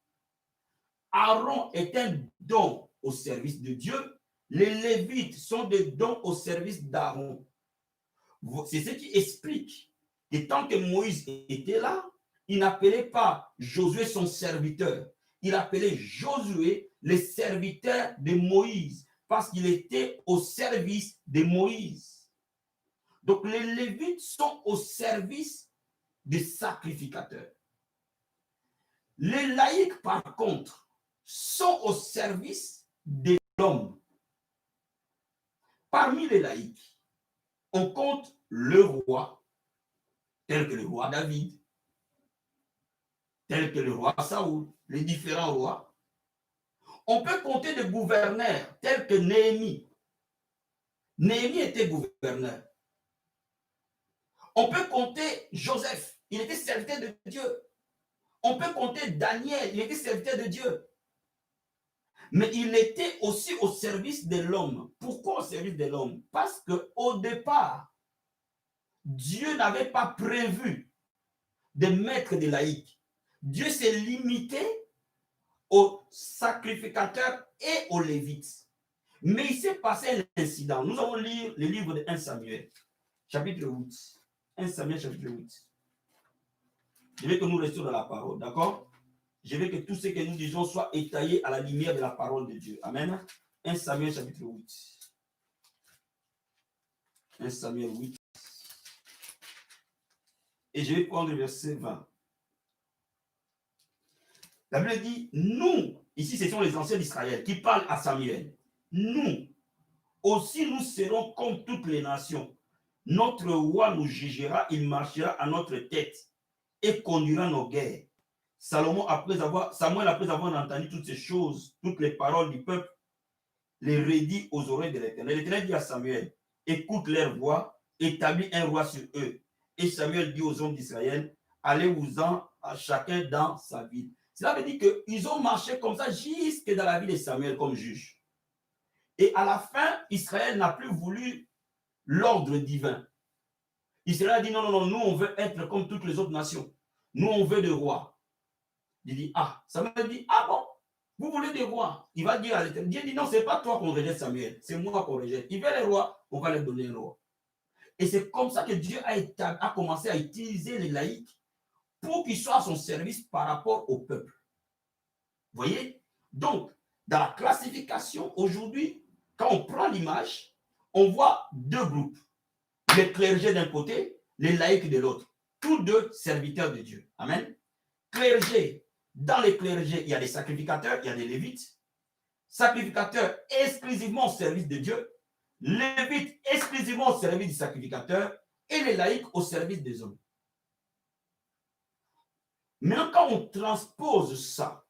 Aaron est un don au service de Dieu. Les Lévites sont des dons au service d'Aaron. C'est ce qui explique que tant que Moïse était là, il n'appelait pas Josué son serviteur. Il appelait Josué le serviteur de Moïse parce qu'il était au service de Moïse. Donc les Lévites sont au service des sacrificateurs. Les laïcs, par contre, sont au service de l'homme. Parmi les laïcs, on compte le roi, tel que le roi David, tel que le roi Saoul, les différents rois. On peut compter des gouverneurs tels que Néhémie. Néhémie était gouverneur. On peut compter Joseph, il était serviteur de Dieu. On peut compter Daniel, il était serviteur de Dieu. Mais il était aussi au service de l'homme. Pourquoi au service de l'homme? Parce qu'au départ, Dieu n'avait pas prévu de mettre des laïcs. Dieu s'est limité aux sacrificateurs et aux Lévites. Mais il s'est passé un incident. Nous allons lire le livre de 1 Samuel, chapitre 8. 1 Samuel, chapitre 8. Je veux que nous restions dans la parole, d'accord? Je veux que tout ce que nous disons soit étayé à la lumière de la parole de Dieu. Amen. 1 Samuel, chapitre 8. 1 Samuel 8. Et je vais prendre le verset 20. La Bible dit, nous, ici ce sont les anciens d'Israël qui parlent à Samuel. Nous, aussi nous serons comme toutes les nations. Notre roi nous jugera, il marchera à notre tête et conduira nos guerres. Samuel, après avoir entendu toutes ces choses, toutes les paroles du peuple, les redit aux oreilles de l'Éternel. L'Éternel dit à Samuel, écoute leur voix, établis un roi sur eux. Et Samuel dit aux hommes d'Israël, allez-vous-en à chacun dans sa ville. Cela veut dire qu'ils ont marché comme ça jusque dans la vie de Samuel comme juge. Et à la fin, Israël n'a plus voulu l'ordre divin. Israël a dit, non, non, non, nous on veut être comme toutes les autres nations. Nous on veut des rois. Il dit, ah, Samuel dit, ah bon, vous voulez des rois? Il va dire à l'Éternel, Dieu dit, non, ce n'est pas toi qu'on rejette Samuel, c'est moi qu'on rejette. Il veut les rois, on va leur donner un roi. Et c'est comme ça que Dieu a commencé à utiliser les laïcs pour qu'ils soient à son service par rapport au peuple. Vous voyez? Donc, dans la classification, aujourd'hui, quand on prend l'image, on voit deux groupes. Les clergés d'un côté, les laïcs de l'autre. Tous deux serviteurs de Dieu. Amen. Clergés. Dans les clergés, il y a des sacrificateurs, il y a des lévites. Sacrificateurs exclusivement au service de Dieu. Lévites exclusivement au service du sacrificateur. Et les laïcs au service des hommes. Maintenant, quand on transpose ça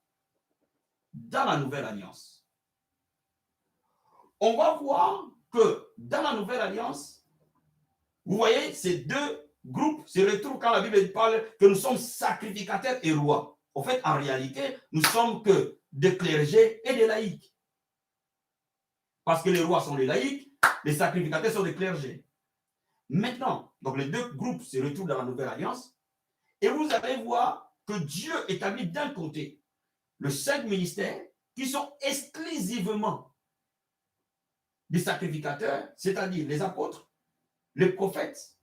dans la Nouvelle Alliance, on va voir que dans la Nouvelle Alliance, vous voyez, ces deux groupes se retrouvent quand la Bible parle que nous sommes sacrificateurs et rois. En fait, en réalité, nous sommes que des clergés et des laïcs. Parce que les rois sont les laïcs, les sacrificateurs sont des clergés. Maintenant, donc les deux groupes se retrouvent dans la Nouvelle Alliance et vous allez voir que Dieu établit d'un côté les 5 ministères qui sont exclusivement des sacrificateurs, c'est-à-dire les apôtres, les prophètes,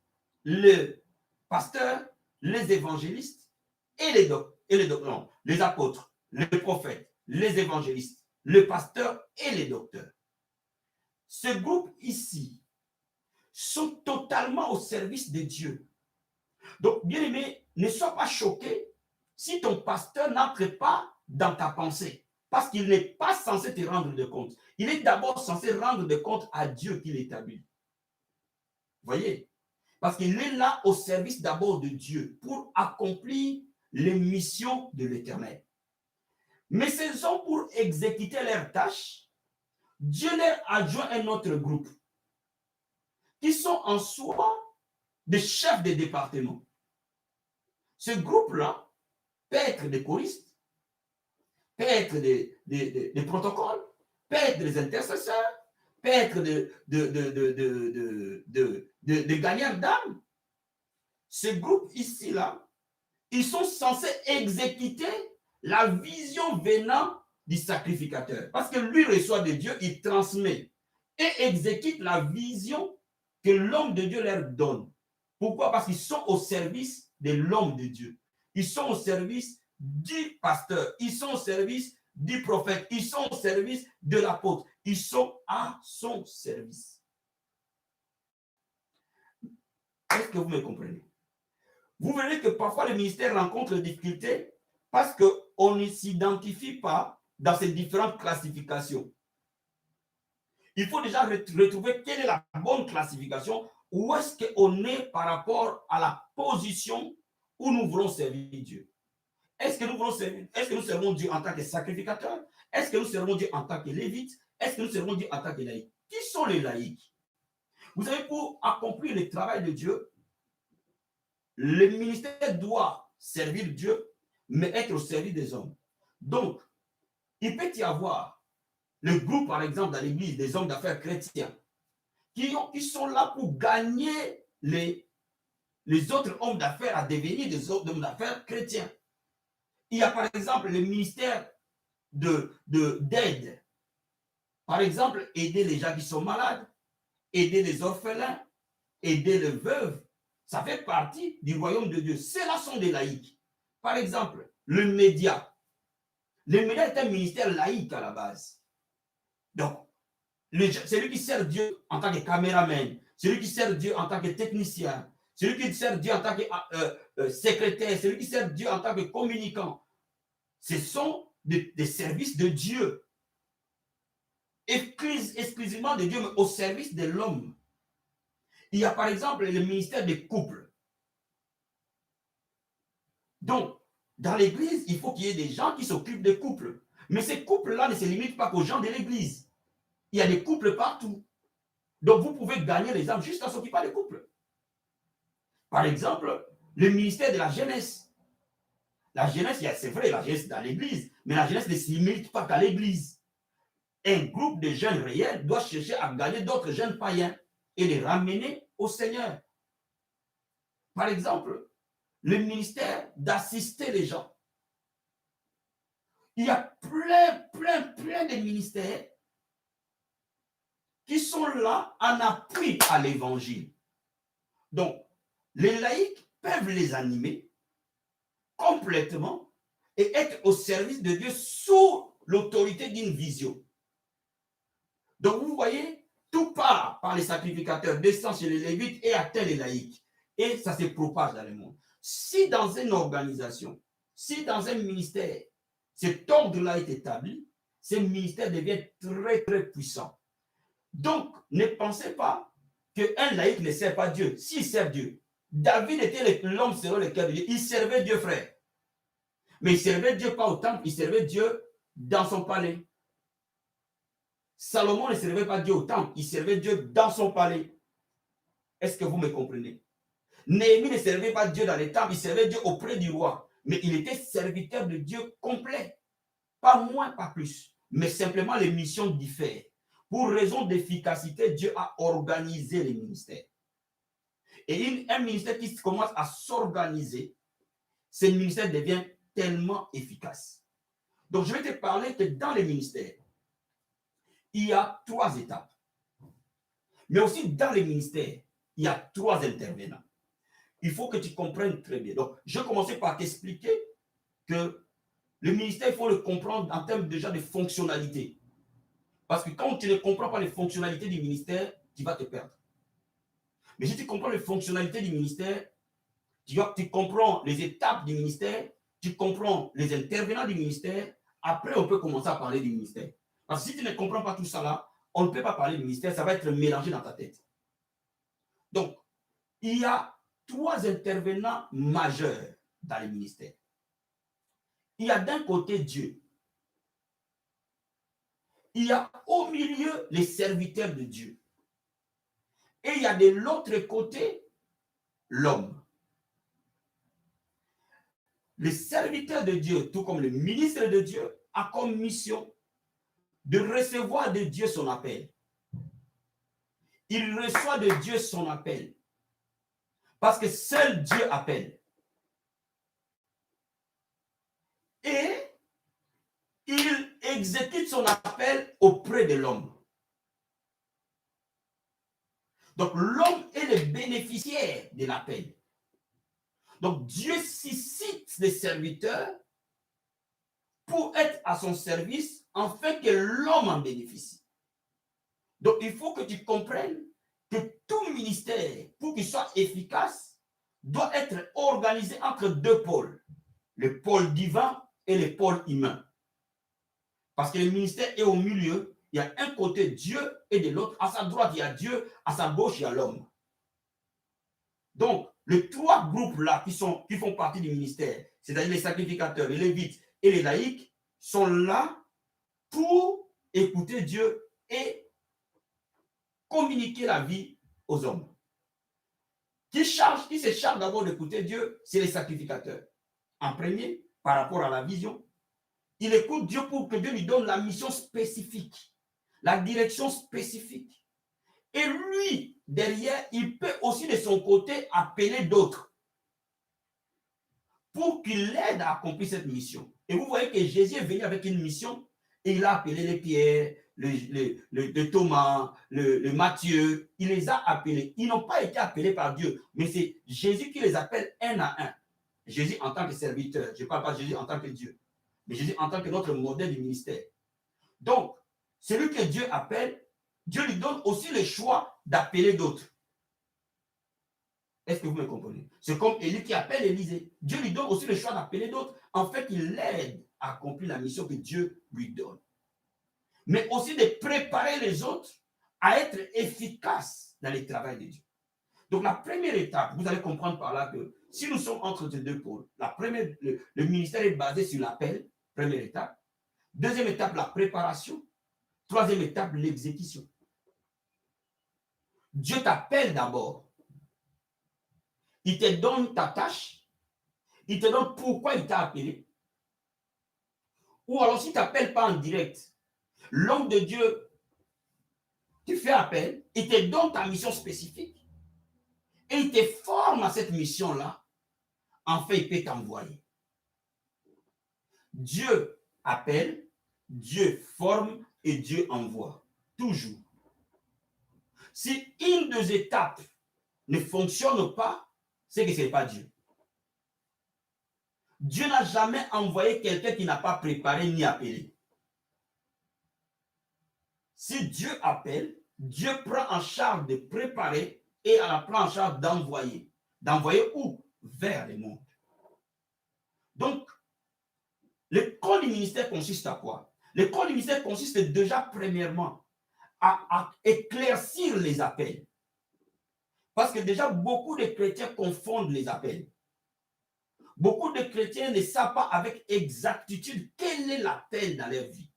les pasteurs, les évangélistes et les apôtres, les prophètes, les évangélistes, les pasteurs et les docteurs. Ce groupe ici sont totalement au service de Dieu. Donc, bien aimé, ne sois pas choqué si ton pasteur n'entre pas dans ta pensée, parce qu'il n'est pas censé te rendre de compte. Il est d'abord censé rendre de compte à Dieu qu'il établit. Vous voyez? Parce qu'il est là au service d'abord de Dieu pour accomplir les missions de l'Éternel. Mais ces hommes, pour exécuter leurs tâches, Dieu leur adjoint un autre groupe qui sont en soi des chefs de département. Ce groupe-là peut être des choristes, peut être des protocoles, peut être des intercesseurs, peut être des gagnants d'âme. Ce groupe ici-là, ils sont censés exécuter la vision venant du sacrificateur. Parce que lui reçoit de Dieu, il transmet et exécute la vision que l'homme de Dieu leur donne. Pourquoi? Parce qu'ils sont au service de l'homme de Dieu. Ils sont au service du pasteur. Ils sont au service du prophète. Ils sont au service de l'apôtre. Ils sont à son service. Est-ce que vous me comprenez? Vous verrez que parfois le ministère rencontre des difficultés parce qu'on ne s'identifie pas dans ces différentes classifications. Il faut déjà retrouver quelle est la bonne classification, où est-ce qu'on est par rapport à la position où nous voulons servir Dieu. Est-ce que nous servons Dieu en tant que sacrificateur? Est-ce que nous servons Dieu en tant que lévite? Est-ce que nous servons Dieu en tant que laïc? Qui sont les laïcs? Vous savez, pour accomplir le travail de Dieu, le ministère doit servir Dieu, mais être au service des hommes. Donc, il peut y avoir le groupe, par exemple, dans l'église, des hommes d'affaires chrétiens, qui sont là pour gagner les autres hommes d'affaires à devenir des hommes d'affaires chrétiens. Il y a, par exemple, le ministère d'aide. Par exemple, aider les gens qui sont malades, aider les orphelins, aider les veuves. Ça fait partie du royaume de Dieu. Ceux-là sont des laïcs. Par exemple, le média. Le média est un ministère laïque à la base. Donc, celui qui sert Dieu en tant que caméraman, celui qui sert Dieu en tant que technicien, celui qui sert Dieu en tant que secrétaire, celui qui sert Dieu en tant que communicant. Ce sont des services de Dieu. Exclusivement de Dieu, mais au service de l'homme. Il y a par exemple le ministère des couples. Donc, dans l'église, il faut qu'il y ait des gens qui s'occupent des couples. Mais ces couples-là ne se limitent pas qu'aux gens de l'église. Il y a des couples partout. Donc, vous pouvez gagner les âmes juste en s'occupant des couples. Par exemple, le ministère de la jeunesse. La jeunesse, c'est vrai, la jeunesse dans l'église, mais la jeunesse ne se limite pas qu'à l'église. Un groupe de jeunes réels doit chercher à gagner d'autres jeunes païens et les ramener au Seigneur. Par exemple, le ministère d'assister les gens. Il y a plein de ministères qui sont là en appui à l'évangile. Donc, les laïcs peuvent les animer complètement et être au service de Dieu sous l'autorité d'une vision. Donc, vous voyez, tout part par les sacrificateurs, descend chez les lévites et atteint les laïcs. Et ça se propage dans le monde. Si dans une organisation, si dans un ministère, cet ordre-là est établi, ce ministère devient très puissant. Donc, ne pensez pas qu'un laïc ne sert pas Dieu. S'il sert Dieu, David était l'homme selon le cœur de Dieu. Il servait Dieu, frère. Mais il servait Dieu pas au temple, il servait Dieu dans son palais. Salomon ne servait pas Dieu au temple, il servait Dieu dans son palais. Est-ce que vous me comprenez? Néhémie ne servait pas Dieu dans les temples, il servait Dieu auprès du roi. Mais il était serviteur de Dieu complet. Pas moins, pas plus. Mais simplement les missions diffèrent. Pour raison d'efficacité, Dieu a organisé les ministères. Et un ministère qui commence à s'organiser, ce ministère devient tellement efficace. Donc, je vais te parler que dans les ministères, il y a 3 étapes. Mais aussi dans les ministères, il y a 3 intervenants. Il faut que tu comprennes très bien. Donc, je vais commencer par t'expliquer que le ministère, il faut le comprendre en termes déjà de fonctionnalité. Parce que quand tu ne comprends pas les fonctionnalités du ministère, tu vas te perdre. Mais si tu comprends les fonctionnalités du ministère, tu comprends les étapes du ministère, tu comprends les intervenants du ministère, après on peut commencer à parler du ministère. Parce que si tu ne comprends pas tout ça là, on ne peut pas parler du ministère, ça va être mélangé dans ta tête. Donc, il y a 3 intervenants majeurs dans le ministère. Il y a d'un côté Dieu. Il y a au milieu les serviteurs de Dieu. Et il y a de l'autre côté l'homme. Le serviteur de Dieu, tout comme le ministre de Dieu, a comme mission de recevoir de Dieu son appel. Il reçoit de Dieu son appel. Parce que seul Dieu appelle. Et il exécute son appel auprès de l'homme. Donc l'homme est le bénéficiaire de l'appel. Donc Dieu suscite des serviteurs pour être à son service afin que l'homme en bénéficie. Donc il faut que tu comprennes que tout ministère, pour qu'il soit efficace, doit être organisé entre 2 pôles. Le pôle divin et le pôle humain. Parce que le ministère est au milieu. Il y a un côté Dieu et de l'autre, à sa droite, il y a Dieu, à sa gauche, il y a l'homme. Donc, les 3 groupes-là qui font partie du ministère, c'est-à-dire les sacrificateurs, les lévites et les laïcs, sont là pour écouter Dieu et communiquer la vie aux hommes. Qui se charge d'abord d'écouter Dieu, c'est les sacrificateurs. En premier, par rapport à la vision, il écoute Dieu pour que Dieu lui donne la mission spécifique, la direction spécifique. Et lui, derrière, il peut aussi de son côté appeler d'autres pour qu'il l'aide à accomplir cette mission. Et vous voyez que Jésus est venu avec une mission et il a appelé les Pierre, le Thomas, le Matthieu. Il les a appelés. Ils n'ont pas été appelés par Dieu, mais c'est Jésus qui les appelle un à un. Jésus en tant que serviteur. Je ne parle pas de Jésus en tant que Dieu, mais Jésus en tant que notre modèle du ministère. Donc, celui que Dieu appelle, Dieu lui donne aussi le choix d'appeler d'autres. Est-ce que vous me comprenez? C'est comme Élie qui appelle Élisée. Dieu lui donne aussi le choix d'appeler d'autres. En fait, il l'aide à accomplir la mission que Dieu lui donne. Mais aussi de préparer les autres à être efficaces dans le travail de Dieu. Donc, la première étape, vous allez comprendre par là que si nous sommes entre ces deux pôles, le ministère est basé sur l'appel, première étape. Deuxième étape, la préparation. Troisième étape, l'exécution. Dieu t'appelle d'abord. Il te donne ta tâche. Il te donne pourquoi il t'a appelé. Ou alors, s'il ne t'appelle pas en direct, l'homme de Dieu, tu fais appel, il te donne ta mission spécifique. Et il te forme à cette mission-là. En fait, il peut t'envoyer. Dieu appelle, Dieu forme et Dieu envoie. Toujours. Si une des étapes ne fonctionne pas, c'est que ce n'est pas Dieu. Dieu n'a jamais envoyé quelqu'un qui n'a pas préparé ni appelé. Si Dieu appelle, Dieu prend en charge de préparer et prend en charge d'envoyer. D'envoyer où? Vers le monde. Donc, l'école du ministère consiste à quoi? L'école du ministère consiste déjà premièrement à éclaircir les appels. Parce que déjà, beaucoup de chrétiens confondent les appels. Beaucoup de chrétiens ne savent pas avec exactitude quel est l'appel dans leur vie.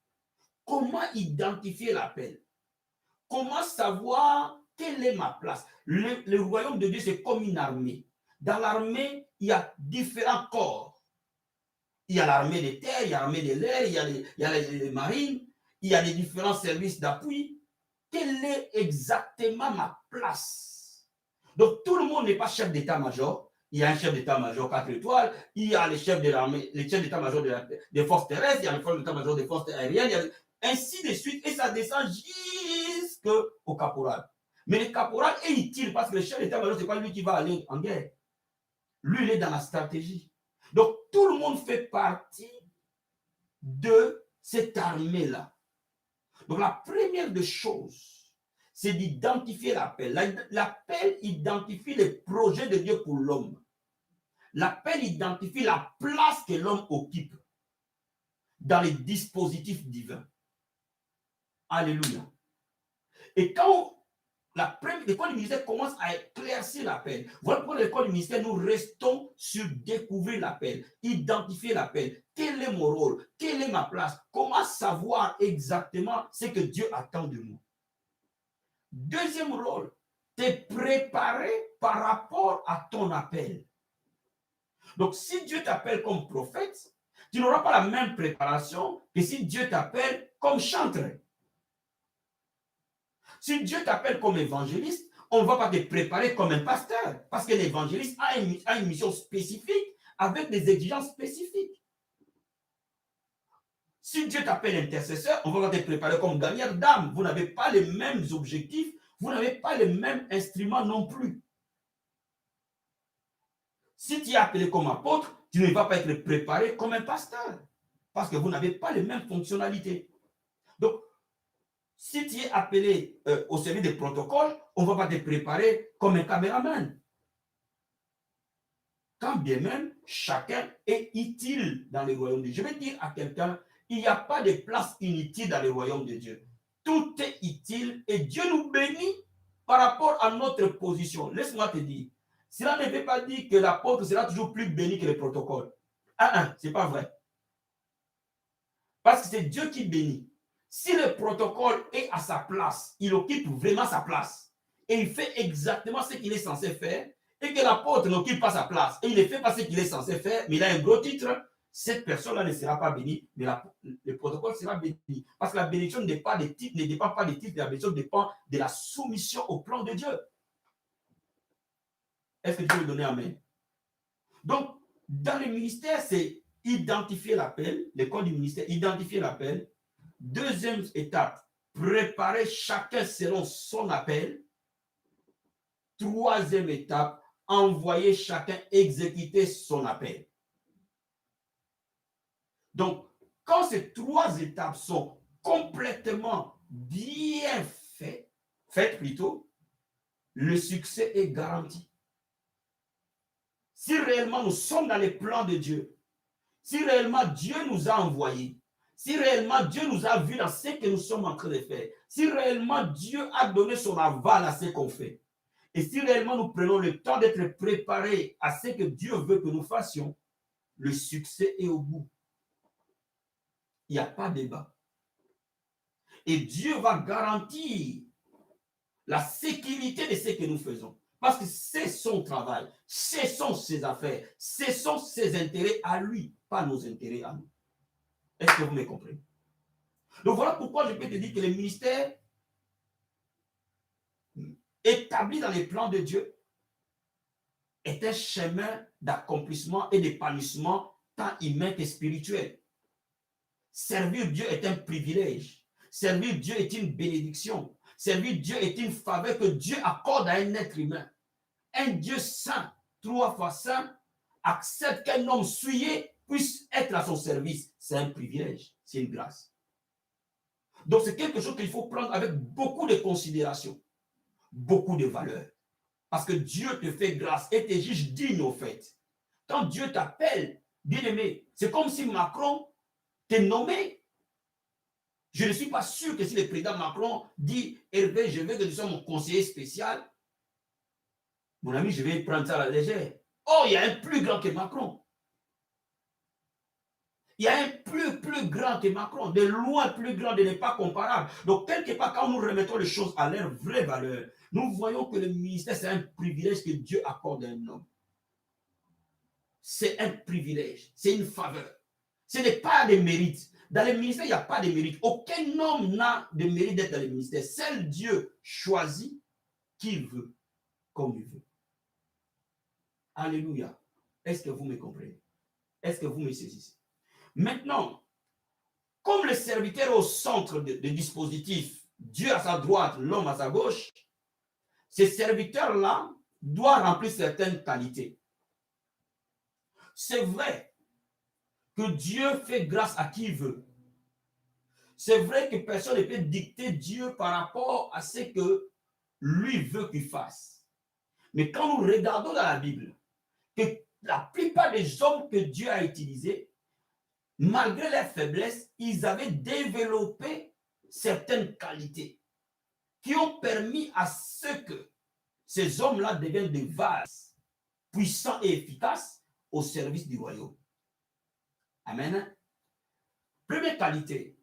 Comment identifier l'appel? Comment savoir quelle est ma place? Le royaume de Dieu, c'est comme une armée. Dans l'armée, il y a différents corps. Il y a l'armée de terre, il y a l'armée de l'air, il y a les marines, il y a les différents services d'appui. Quelle est exactement ma place? Donc, tout le monde n'est pas chef d'état-major. Il y a un chef d'état-major 4 étoiles, il y a les chefs de l'armée, les chefs d'état-major des forces terrestres, il y a les chefs d'état-major des forces aériennes, ainsi de suite, et ça descend jusqu'au caporal. Mais le caporal est utile parce que le chef d'état-major, ce n'est pas lui qui va aller en guerre. Lui, il est dans la stratégie. Donc, tout le monde fait partie de cette armée-là. Donc, la première des choses, c'est d'identifier l'appel. L'appel identifie les projets de Dieu pour l'homme. L'appel identifie la place que l'homme occupe dans les dispositifs divins. Alléluia. Et quand l'école du ministère commence à éclaircir l'appel, voilà pourquoi l'école du ministère, nous restons sur découvrir l'appel, identifier l'appel. Quel est mon rôle? Quelle est ma place? Comment savoir exactement ce que Dieu attend de nous? Deuxième rôle, te préparer par rapport à ton appel. Donc, si Dieu t'appelle comme prophète, tu n'auras pas la même préparation que si Dieu t'appelle comme chanteur. Si Dieu t'appelle comme évangéliste, on ne va pas te préparer comme un pasteur, parce que l'évangéliste a une mission spécifique avec des exigences spécifiques. Si Dieu t'appelle intercesseur, on va pas te préparer comme gagneur d'âme. Vous n'avez pas les mêmes objectifs, vous n'avez pas les mêmes instruments non plus. Si tu es appelé comme apôtre, tu ne vas pas être préparé comme un pasteur, parce que vous n'avez pas les mêmes fonctionnalités. Donc, si tu es appelé au service des protocoles, on ne va pas te préparer comme un caméraman. Quand bien même, chacun est utile dans le royaume de Dieu. Je vais dire à quelqu'un, il n'y a pas de place inutile dans le royaume de Dieu. Tout est utile et Dieu nous bénit par rapport à notre position. Laisse-moi te dire, cela ne veut pas dire que l'apôtre sera toujours plus béni que le protocole. Ce n'est pas vrai. Parce que c'est Dieu qui bénit. Si le protocole est à sa place, il occupe vraiment sa place et il fait exactement ce qu'il est censé faire, et que l'apôtre n'occupe pas sa place et il ne fait pas ce qu'il est censé faire, mais il a un gros titre, cette personne-là ne sera pas bénie, mais le protocole sera béni. Parce que la bénédiction ne dépend pas des titres, la bénédiction dépend de la soumission au plan de Dieu. Est-ce que Dieu veut donner amen? Donc, dans le ministère, c'est identifier l'appel, l'école du ministère, identifier l'appel. Deuxième étape, préparer chacun selon son appel. Troisième étape, envoyer chacun exécuter son appel. Donc, quand ces trois étapes sont complètement bien faites plutôt, le succès est garanti. si réellement nous sommes dans les plans de Dieu, si réellement Dieu nous a envoyés, si réellement Dieu nous a vus dans ce que nous sommes en train de faire, si réellement Dieu a donné son aval à ce qu'on fait, et si réellement nous prenons le temps d'être préparés à ce que Dieu veut que nous fassions, le succès est au bout. Il n'y a pas de débat. Et Dieu va garantir la sécurité de ce que nous faisons. Parce que c'est son travail, ce sont ses affaires, ce sont ses intérêts à lui, pas nos intérêts à nous. Est-ce que vous me comprenez? Donc voilà pourquoi je peux te dire que le ministère établi dans les plans de Dieu est un chemin d'accomplissement et d'épanouissement tant humain que spirituel. Servir Dieu est un privilège. Servir Dieu est une bénédiction. Servir Dieu est une faveur que Dieu accorde à un être humain. Un Dieu saint, 3 fois saint, accepte qu'un homme souillé puisse être à son service. C'est un privilège, c'est une grâce. Donc c'est quelque chose qu'il faut prendre avec beaucoup de considération, beaucoup de valeur. Parce que Dieu te fait grâce et te juge digne au fait. Quand Dieu t'appelle, bien-aimé, c'est comme si Macron t'est nommé. Je ne suis pas sûr que si le président Macron dit « Hervé, je veux que tu sois mon conseiller spécial », mon ami, je vais prendre ça à la légère. Oh, il y a un plus grand que Macron. Il y a un plus grand que Macron, de loin plus grand, de n'est pas comparable. Donc, quelque part, quand nous remettons les choses à leur vraie valeur, nous voyons que le ministère, c'est un privilège que Dieu accorde à un homme. C'est un privilège, c'est une faveur. Ce n'est pas des mérites. Dans le ministère, il n'y a pas de mérite. Aucun homme n'a de mérite d'être dans le ministère. Seul Dieu choisit qui il veut, comme il veut. Alléluia. Est-ce que vous me comprenez? Est-ce que vous me saisissez? Maintenant, comme le serviteur est au centre du dispositif, Dieu à sa droite, l'homme à sa gauche, ce serviteur-là doit remplir certaines qualités. C'est vrai que Dieu fait grâce à qui il veut. C'est vrai que personne ne peut dicter Dieu par rapport à ce que lui veut qu'il fasse. Mais quand nous regardons dans la Bible, que la plupart des hommes que Dieu a utilisés, malgré leurs faiblesses, ils avaient développé certaines qualités qui ont permis à ce que ces hommes-là deviennent des vases puissants et efficaces au service du royaume. Amen. Première qualité.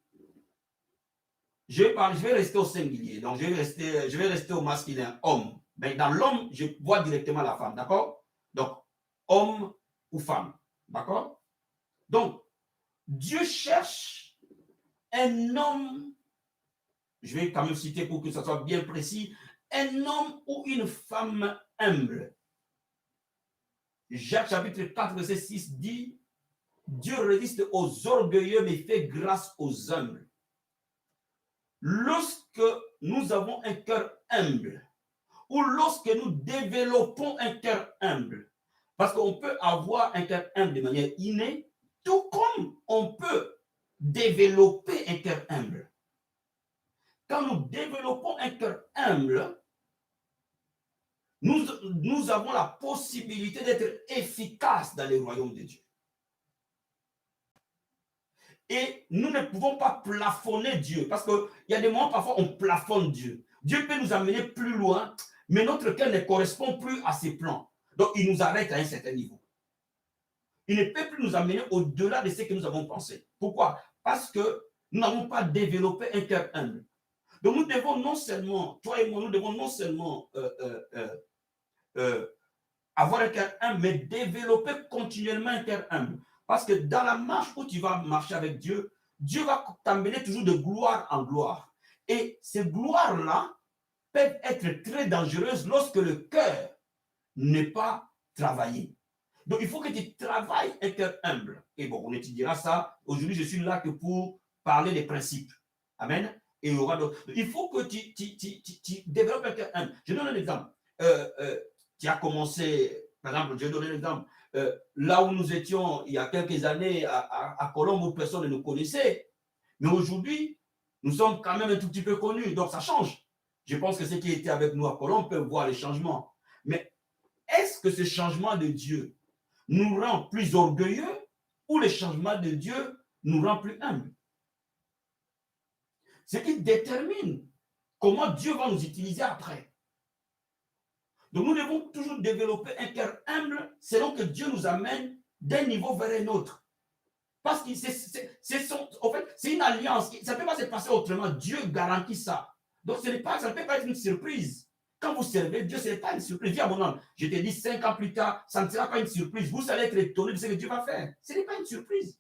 Je vais rester au singulier, donc je vais rester au masculin, homme. Mais dans l'homme, je vois directement la femme, d'accord? Donc, homme ou femme, d'accord? Donc, Dieu cherche un homme, je vais quand même citer pour que ça soit bien précis, un homme ou une femme humble. Jacques chapitre 4, verset 6 dit, Dieu résiste aux orgueilleux, mais fait grâce aux humbles. Lorsque nous avons un cœur humble, ou lorsque nous développons un cœur humble, parce qu'on peut avoir un cœur humble de manière innée, tout comme on peut développer un cœur humble. Quand nous développons un cœur humble, nous avons la possibilité d'être efficaces dans le royaume de Dieu. Et nous ne pouvons pas plafonner Dieu, parce qu'il y a des moments parfois on plafonne Dieu. Dieu peut nous amener plus loin, mais notre cœur ne correspond plus à ses plans. Donc il nous arrête à un certain niveau. Il ne peut plus nous amener au-delà de ce que nous avons pensé. Pourquoi? Parce que nous n'avons pas développé un cœur humble. Donc nous devons non seulement, toi et moi, nous devons non seulement avoir un cœur humble, mais développer continuellement un cœur humble. Parce que dans la marche où tu vas marcher avec Dieu, Dieu va t'amener toujours de gloire en gloire. Et ces gloires-là peuvent être très dangereuses lorsque le cœur n'est pas travaillé. Donc, il faut que tu travailles un cœur humble. Et bon, on étudiera ça. Aujourd'hui, je suis là que pour parler des principes. Amen. Et il y aura d'autres. Il faut que tu développes un cœur humble. Je donne un exemple. Tu as commencé, par exemple, je vais donner un exemple. Là où nous étions il y a quelques années à Colombe, où personne ne nous connaissait. Mais aujourd'hui, nous sommes quand même un tout petit peu connus. Donc, ça change. Je pense que ceux qui étaient avec nous à Colombe peuvent voir les changements. Mais est-ce que ce changement de Dieu nous rend plus orgueilleux ou le changement de Dieu nous rend plus humbles. Ce qui détermine comment Dieu va nous utiliser après. Donc nous devons toujours développer un cœur humble selon que Dieu nous amène d'un niveau vers un autre. Parce que c'est une alliance. Ça ne peut pas se passer autrement. Dieu garantit ça. Donc ça ne peut pas être une surprise. Quand vous servez Dieu, ce n'est pas une surprise. Dis à mon homme, je te dis 5 ans plus tard, ça ne sera pas une surprise. Vous allez être étonné de ce que Dieu va faire. Ce n'est pas une surprise.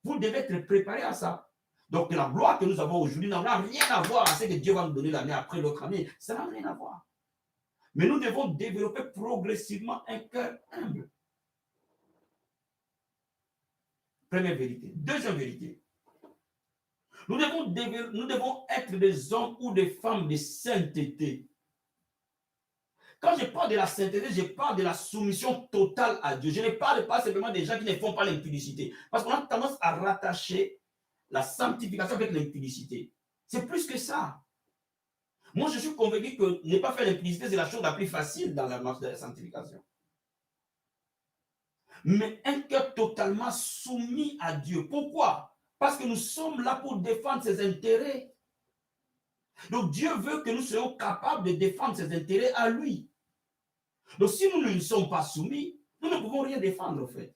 Vous devez être préparé à ça. Donc la gloire que nous avons aujourd'hui n'a rien à voir avec ce que Dieu va nous donner l'année après l'autre année. Ça n'a rien à voir. Mais nous devons développer progressivement un cœur humble. Première vérité. Deuxième vérité. Nous devons être des hommes ou des femmes de sainteté. Quand je parle de la sainteté, je parle de la soumission totale à Dieu. Je ne parle pas simplement des gens qui ne font pas l'impudicité. Parce qu'on a tendance à rattacher la sanctification avec l'impudicité. C'est plus que ça. Moi, je suis convaincu que ne pas faire l'impudicité, c'est la chose la plus facile dans la marche de la sanctification. Mais un cœur totalement soumis à Dieu. Pourquoi? Parce que nous sommes là pour défendre ses intérêts. Donc Dieu veut que nous soyons capables de défendre ses intérêts à lui. Donc si nous ne sommes pas soumis, nous ne pouvons rien défendre en fait.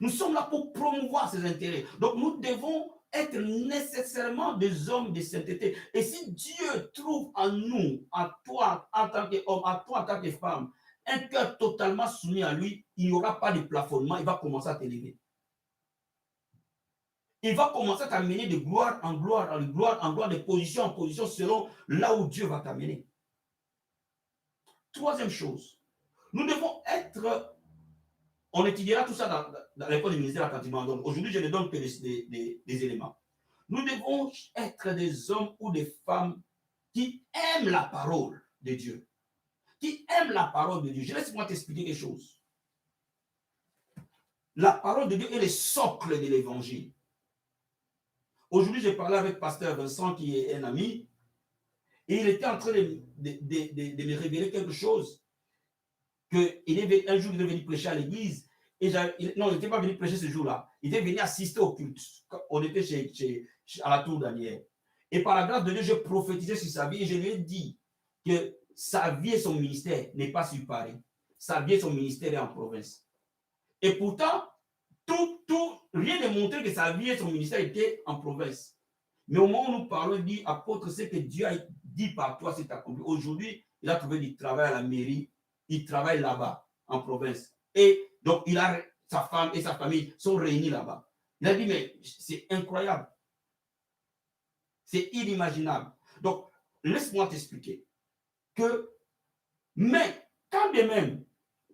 Nous sommes là pour promouvoir ses intérêts. Donc nous devons être nécessairement des hommes de sainteté. Et si Dieu trouve en nous, en toi en tant qu'homme, en toi en tant que femme, un cœur totalement soumis à lui, il n'y aura pas de plafonnement, il va commencer à t'élever. Il va commencer à t'amener de gloire en gloire, de position en position, selon là où Dieu va t'amener. Troisième chose, nous devons être, on étudiera tout ça dans l'école du ministère attentivement. Donc aujourd'hui, je ne donne que des éléments. Nous devons être des hommes ou des femmes qui aiment la parole de Dieu. Qui aiment la parole de Dieu. Je laisse-moi t'expliquer quelque chose. La parole de Dieu est le socle de l'évangile. Aujourd'hui, j'ai parlé avec Pasteur Vincent, qui est un ami, et il était en train de me révéler quelque chose. Un jour, il est venu prêcher à l'église. Non, il n'était pas venu prêcher ce jour-là. Il était venu assister au culte. On était à la tour d'Aniel. Et par la grâce de Dieu, je prophétisais sur sa vie et je lui ai dit que sa vie et son ministère n'est pas sur Paris. Sa vie et son ministère est en province. Et pourtant, rien ne montrait que sa vie et son ministère étaient en province. Mais au moment où nous parlons, il dit, apôtre, ce que Dieu a dit par toi, c'est accompli. Aujourd'hui, il a trouvé du travail à la mairie. Il travaille là-bas, en province. Et donc, sa femme et sa famille sont réunis là-bas. Il a dit, mais c'est incroyable. C'est inimaginable. Donc, laisse-moi t'expliquer que, mais, quand bien même,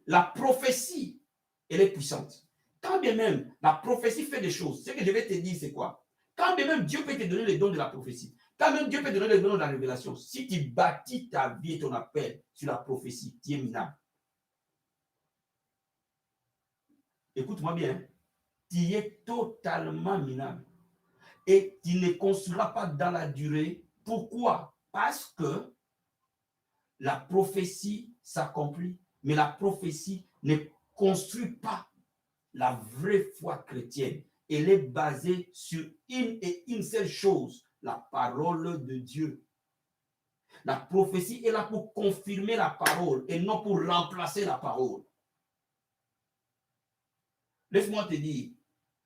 la prophétie, elle est puissante. Quand bien même la prophétie fait des choses, ce que je vais te dire, c'est quoi? Quand bien même Dieu peut te donner les dons de la prophétie, quand même Dieu peut te donner les dons de la révélation, si tu bâtis ta vie et ton appel sur la prophétie, tu es minable. Écoute-moi bien, tu es totalement minable. Et tu ne construiras pas dans la durée. Pourquoi? Parce que la prophétie s'accomplit, mais la prophétie ne construit pas la vraie foi chrétienne. Elle est basée sur une et une seule chose, la parole de Dieu. La prophétie est là pour confirmer la parole et non pour remplacer la parole. Laisse-moi te dire,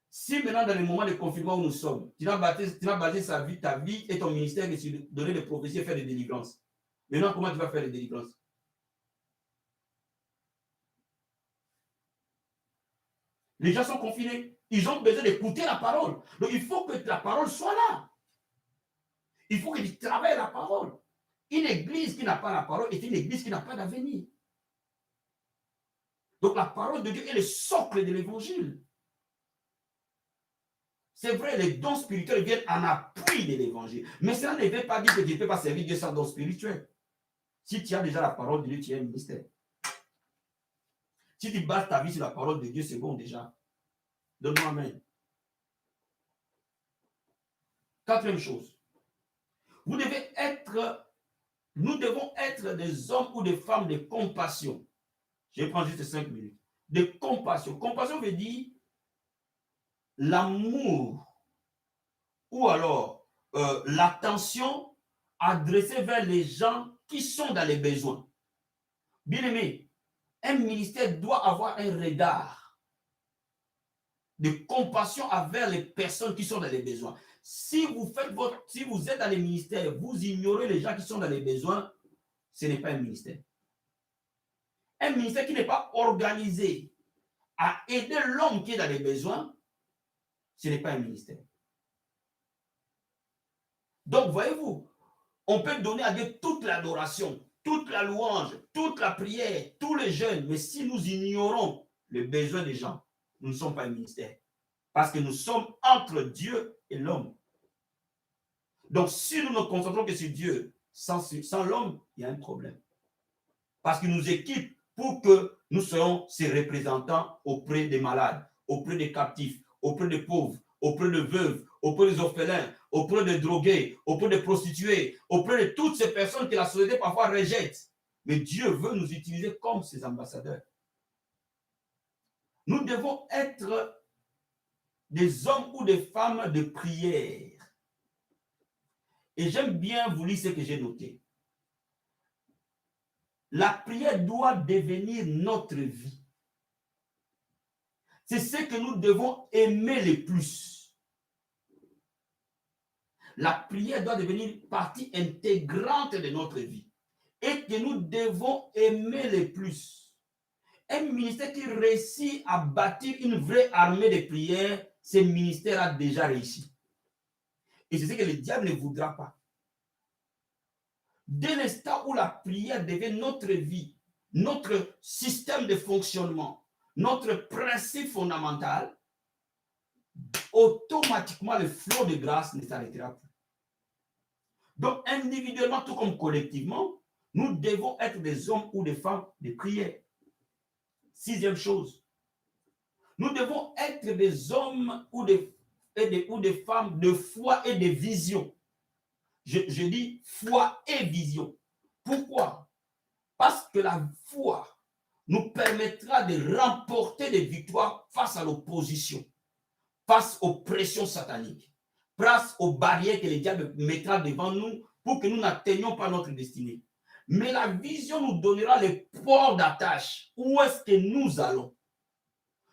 si maintenant dans le moment de confinement où nous sommes, tu n'as basé ta vie et ton ministère sur donner des prophéties et faire des délivrances. Maintenant, comment tu vas faire des délivrances? Les gens sont confinés. Ils ont besoin d'écouter la parole. Donc, il faut que la parole soit là. Il faut que tu travailles la parole. Une église qui n'a pas la parole est une église qui n'a pas d'avenir. Donc, la parole de Dieu est le socle de l'évangile. C'est vrai, les dons spirituels viennent en appui de l'évangile. Mais cela ne veut pas dire que tu ne peux pas servir Dieu sans don spirituel. Si tu as déjà la parole de Dieu, tu as un ministère. Si tu bases ta vie sur la parole de Dieu, c'est bon déjà. Donne-moi amen. Quatrième chose. Nous devons être des hommes ou des femmes de compassion. Je vais prendre juste 5 minutes. De compassion. Compassion veut dire l'amour ou alors l'attention adressée vers les gens qui sont dans les besoins. Bien aimé, un ministère doit avoir un regard de compassion envers les personnes qui sont dans les besoins. Si vous êtes dans les ministères, vous ignorez les gens qui sont dans les besoins, ce n'est pas un ministère. Un ministère qui n'est pas organisé à aider l'homme qui est dans les besoins, ce n'est pas un ministère. Donc, voyez-vous, on peut donner à Dieu toute l'adoration, toute la louange, toute la prière, tous les jeûnes, mais si nous ignorons les besoins des gens, nous ne sommes pas un ministère. Parce que nous sommes entre Dieu et l'homme. Donc, si nous ne concentrons que sur Dieu, sans l'homme, il y a un problème. Parce qu'il nous équipe pour que nous soyons ses représentants auprès des malades, auprès des captifs, auprès des pauvres, auprès des veuves, auprès des orphelins, auprès des drogués, auprès des prostituées, auprès de toutes ces personnes que la société parfois rejette. Mais Dieu veut nous utiliser comme ses ambassadeurs. Nous devons être des hommes ou des femmes de prière. Et j'aime bien vous lire ce que j'ai noté. La prière doit devenir notre vie. C'est ce que nous devons aimer le plus. La prière doit devenir partie intégrante de notre vie et que nous devons aimer le plus. Un ministère qui réussit à bâtir une vraie armée de prière, ce ministère a déjà réussi. Et c'est ce que le diable ne voudra pas. Dès l'instant où la prière devient notre vie, notre système de fonctionnement, notre principe fondamental, automatiquement le flot de grâce ne s'arrêtera plus. Donc, individuellement, tout comme collectivement, nous devons être des hommes ou des femmes de prière. Sixième chose, nous devons être des hommes ou des femmes de foi et de vision. Je dis foi et vision. Pourquoi? Parce que la foi nous permettra de remporter des victoires face à l'opposition, face aux pressions sataniques, face aux barrières que le diable mettra devant nous pour que nous n'atteignions pas notre destinée. Mais la vision nous donnera les ports d'attache. Où est-ce que nous allons?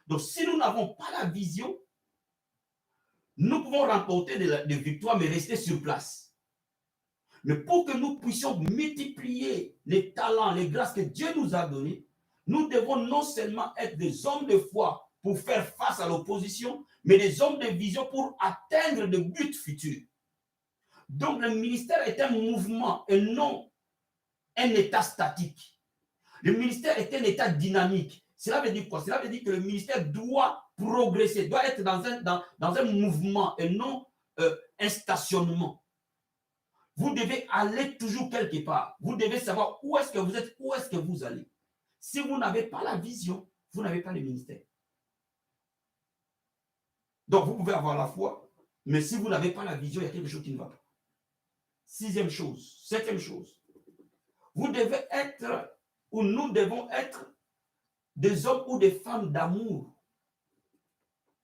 Donc, si nous n'avons pas la vision, nous pouvons remporter des victoires, mais rester sur place. Mais pour que nous puissions multiplier les talents, les grâces que Dieu nous a donnés, nous devons non seulement être des hommes de foi pour faire face à l'opposition, mais des hommes de vision pour atteindre des buts futurs. Donc, le ministère est un mouvement et non un état statique. Le ministère est un état dynamique. Cela veut dire quoi? Cela veut dire que le ministère doit progresser, doit être dans un mouvement et non un stationnement. Vous devez aller toujours quelque part. Vous devez savoir où est-ce que vous êtes, où est-ce que vous allez. Si vous n'avez pas la vision, vous n'avez pas le ministère. Donc, vous pouvez avoir la foi, mais si vous n'avez pas la vision, il y a quelque chose qui ne va pas. Sixième chose, septième chose. Vous devez être, ou nous devons être, des hommes ou des femmes d'amour.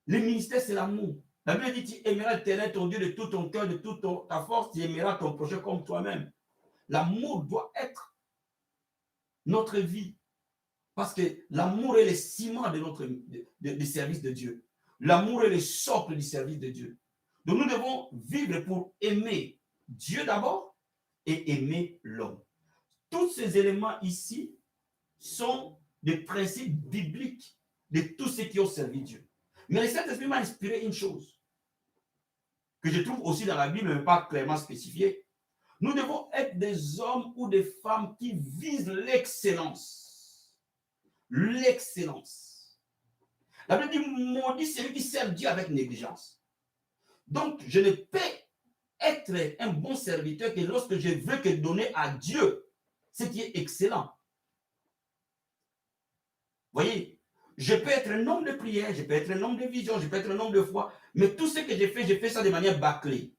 Le ministère, c'est l'amour. La Bible dit, tu aimeras l'Éternel ton Dieu de tout ton cœur, de toute ta force, tu aimeras ton prochain comme toi-même. L'amour doit être notre vie. Parce que l'amour est le ciment du service de Dieu. L'amour est le socle du service de Dieu. Donc nous devons vivre pour aimer Dieu d'abord et aimer l'homme. Tous ces éléments ici sont des principes bibliques de tous ceux qui ont servi Dieu. Mais le Saint-Esprit m'a inspiré une chose que je trouve aussi dans la Bible, mais pas clairement spécifiée. Nous devons être des hommes ou des femmes qui visent l'excellence. L'excellence. La Bible dit, maudit celui qui sert Dieu avec négligence. Donc, je ne peux être un bon serviteur que lorsque je veux que donner à Dieu ce qui est excellent. Voyez, je peux être un homme de prière, je peux être un homme de vision, je peux être un homme de foi, mais tout ce que je fais ça de manière bâclée,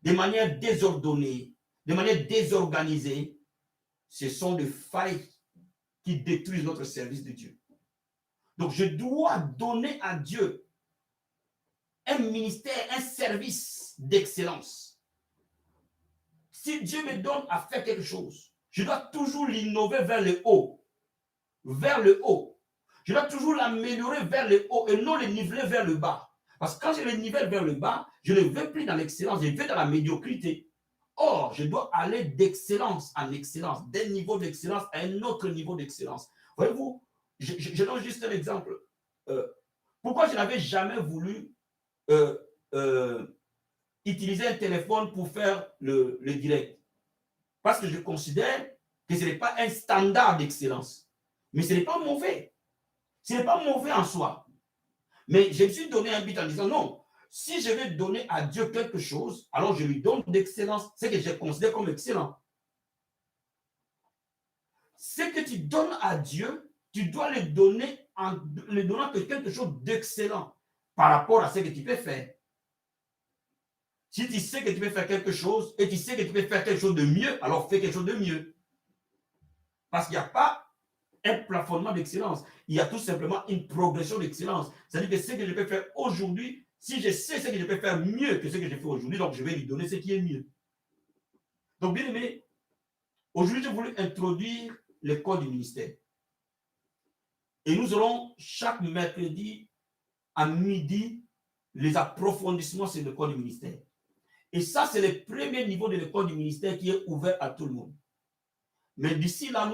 de manière désordonnée, de manière désorganisée. Ce sont des failles qui détruisent notre service de Dieu. Donc, je dois donner à Dieu un ministère, un service d'excellence. Si Dieu me donne à faire quelque chose, je dois toujours l'innover vers le haut. Vers le haut. Je dois toujours l'améliorer vers le haut et non le niveler vers le bas. Parce que quand je le nivelle vers le bas, je ne vais plus dans l'excellence, je vais dans la médiocrité. Or, je dois aller d'excellence en excellence, d'un niveau d'excellence à un autre niveau d'excellence. Voyez-vous, je donne juste un exemple. Pourquoi je n'avais jamais voulu utiliser un téléphone pour faire le direct? Parce que je considère que ce n'est pas un standard d'excellence. Mais ce n'est pas mauvais. Ce n'est pas mauvais en soi. Mais je me suis donné un but en disant non, si je vais donner à Dieu quelque chose, alors je lui donne d'excellence, ce que je considère comme excellent. Ce que tu donnes à Dieu, tu dois le donner en le donnant quelque chose d'excellent par rapport à ce que tu peux faire. Si tu sais que tu peux faire quelque chose et tu sais que tu peux faire quelque chose de mieux, alors fais quelque chose de mieux. Parce qu'il n'y a pas un plafonnement d'excellence. Il y a tout simplement une progression d'excellence. C'est-à-dire que ce que je peux faire aujourd'hui, si je sais ce que je peux faire mieux que ce que je fais aujourd'hui, donc je vais lui donner ce qui est mieux. Donc, bien aimé, aujourd'hui, j'ai voulu introduire l'école du ministère. Et nous aurons chaque mercredi à midi les approfondissements sur l'école du ministère. Et ça, c'est le premier niveau de l'école du ministère qui est ouvert à tout le monde. Mais d'ici là,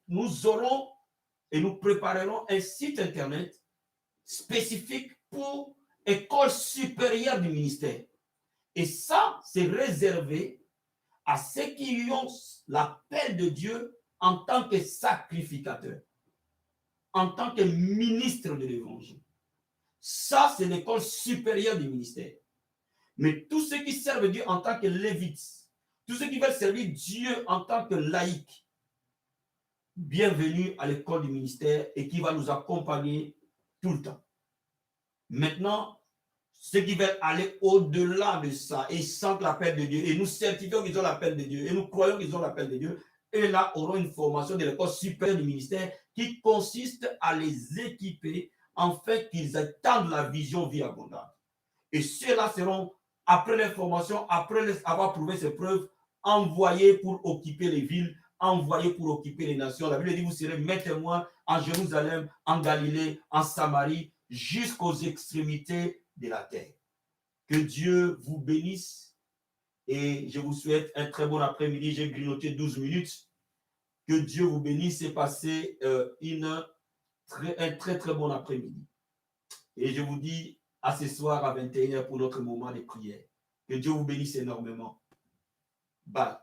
nous aurons et nous préparerons un site internet spécifique pour école supérieure du ministère. Et ça, c'est réservé à ceux qui ont l'appel de Dieu en tant que sacrificateur, en tant que ministre de l'évangile. Ça, c'est l'école supérieure du ministère. Mais tous ceux qui servent Dieu en tant que lévites, tous ceux qui veulent servir Dieu en tant que laïcs, bienvenue à l'école du ministère et qui va nous accompagner tout le temps. Maintenant, ceux qui veulent aller au-delà de ça et sentent l'appel de Dieu, et nous certifions qu'ils ont l'appel de Dieu, et nous croyons qu'ils ont l'appel de Dieu, et là auront une formation de l'école supérieure du ministère qui consiste à les équiper afin qu'ils attendent la vision vie abondante. Et ceux-là seront, après leur formation, après avoir prouvé ses preuves, envoyés pour occuper les villes, envoyés pour occuper les nations. La Bible dit, vous serez mes témoins en Jérusalem, en Galilée, en Samarie, jusqu'aux extrémités de la terre. Que Dieu vous bénisse et je vous souhaite un très bon après-midi. J'ai grignoté 12 minutes. Que Dieu vous bénisse et passez un très très bon après-midi. Et je vous dis à ce soir à 21h pour notre moment de prière. Que Dieu vous bénisse énormément. Bye.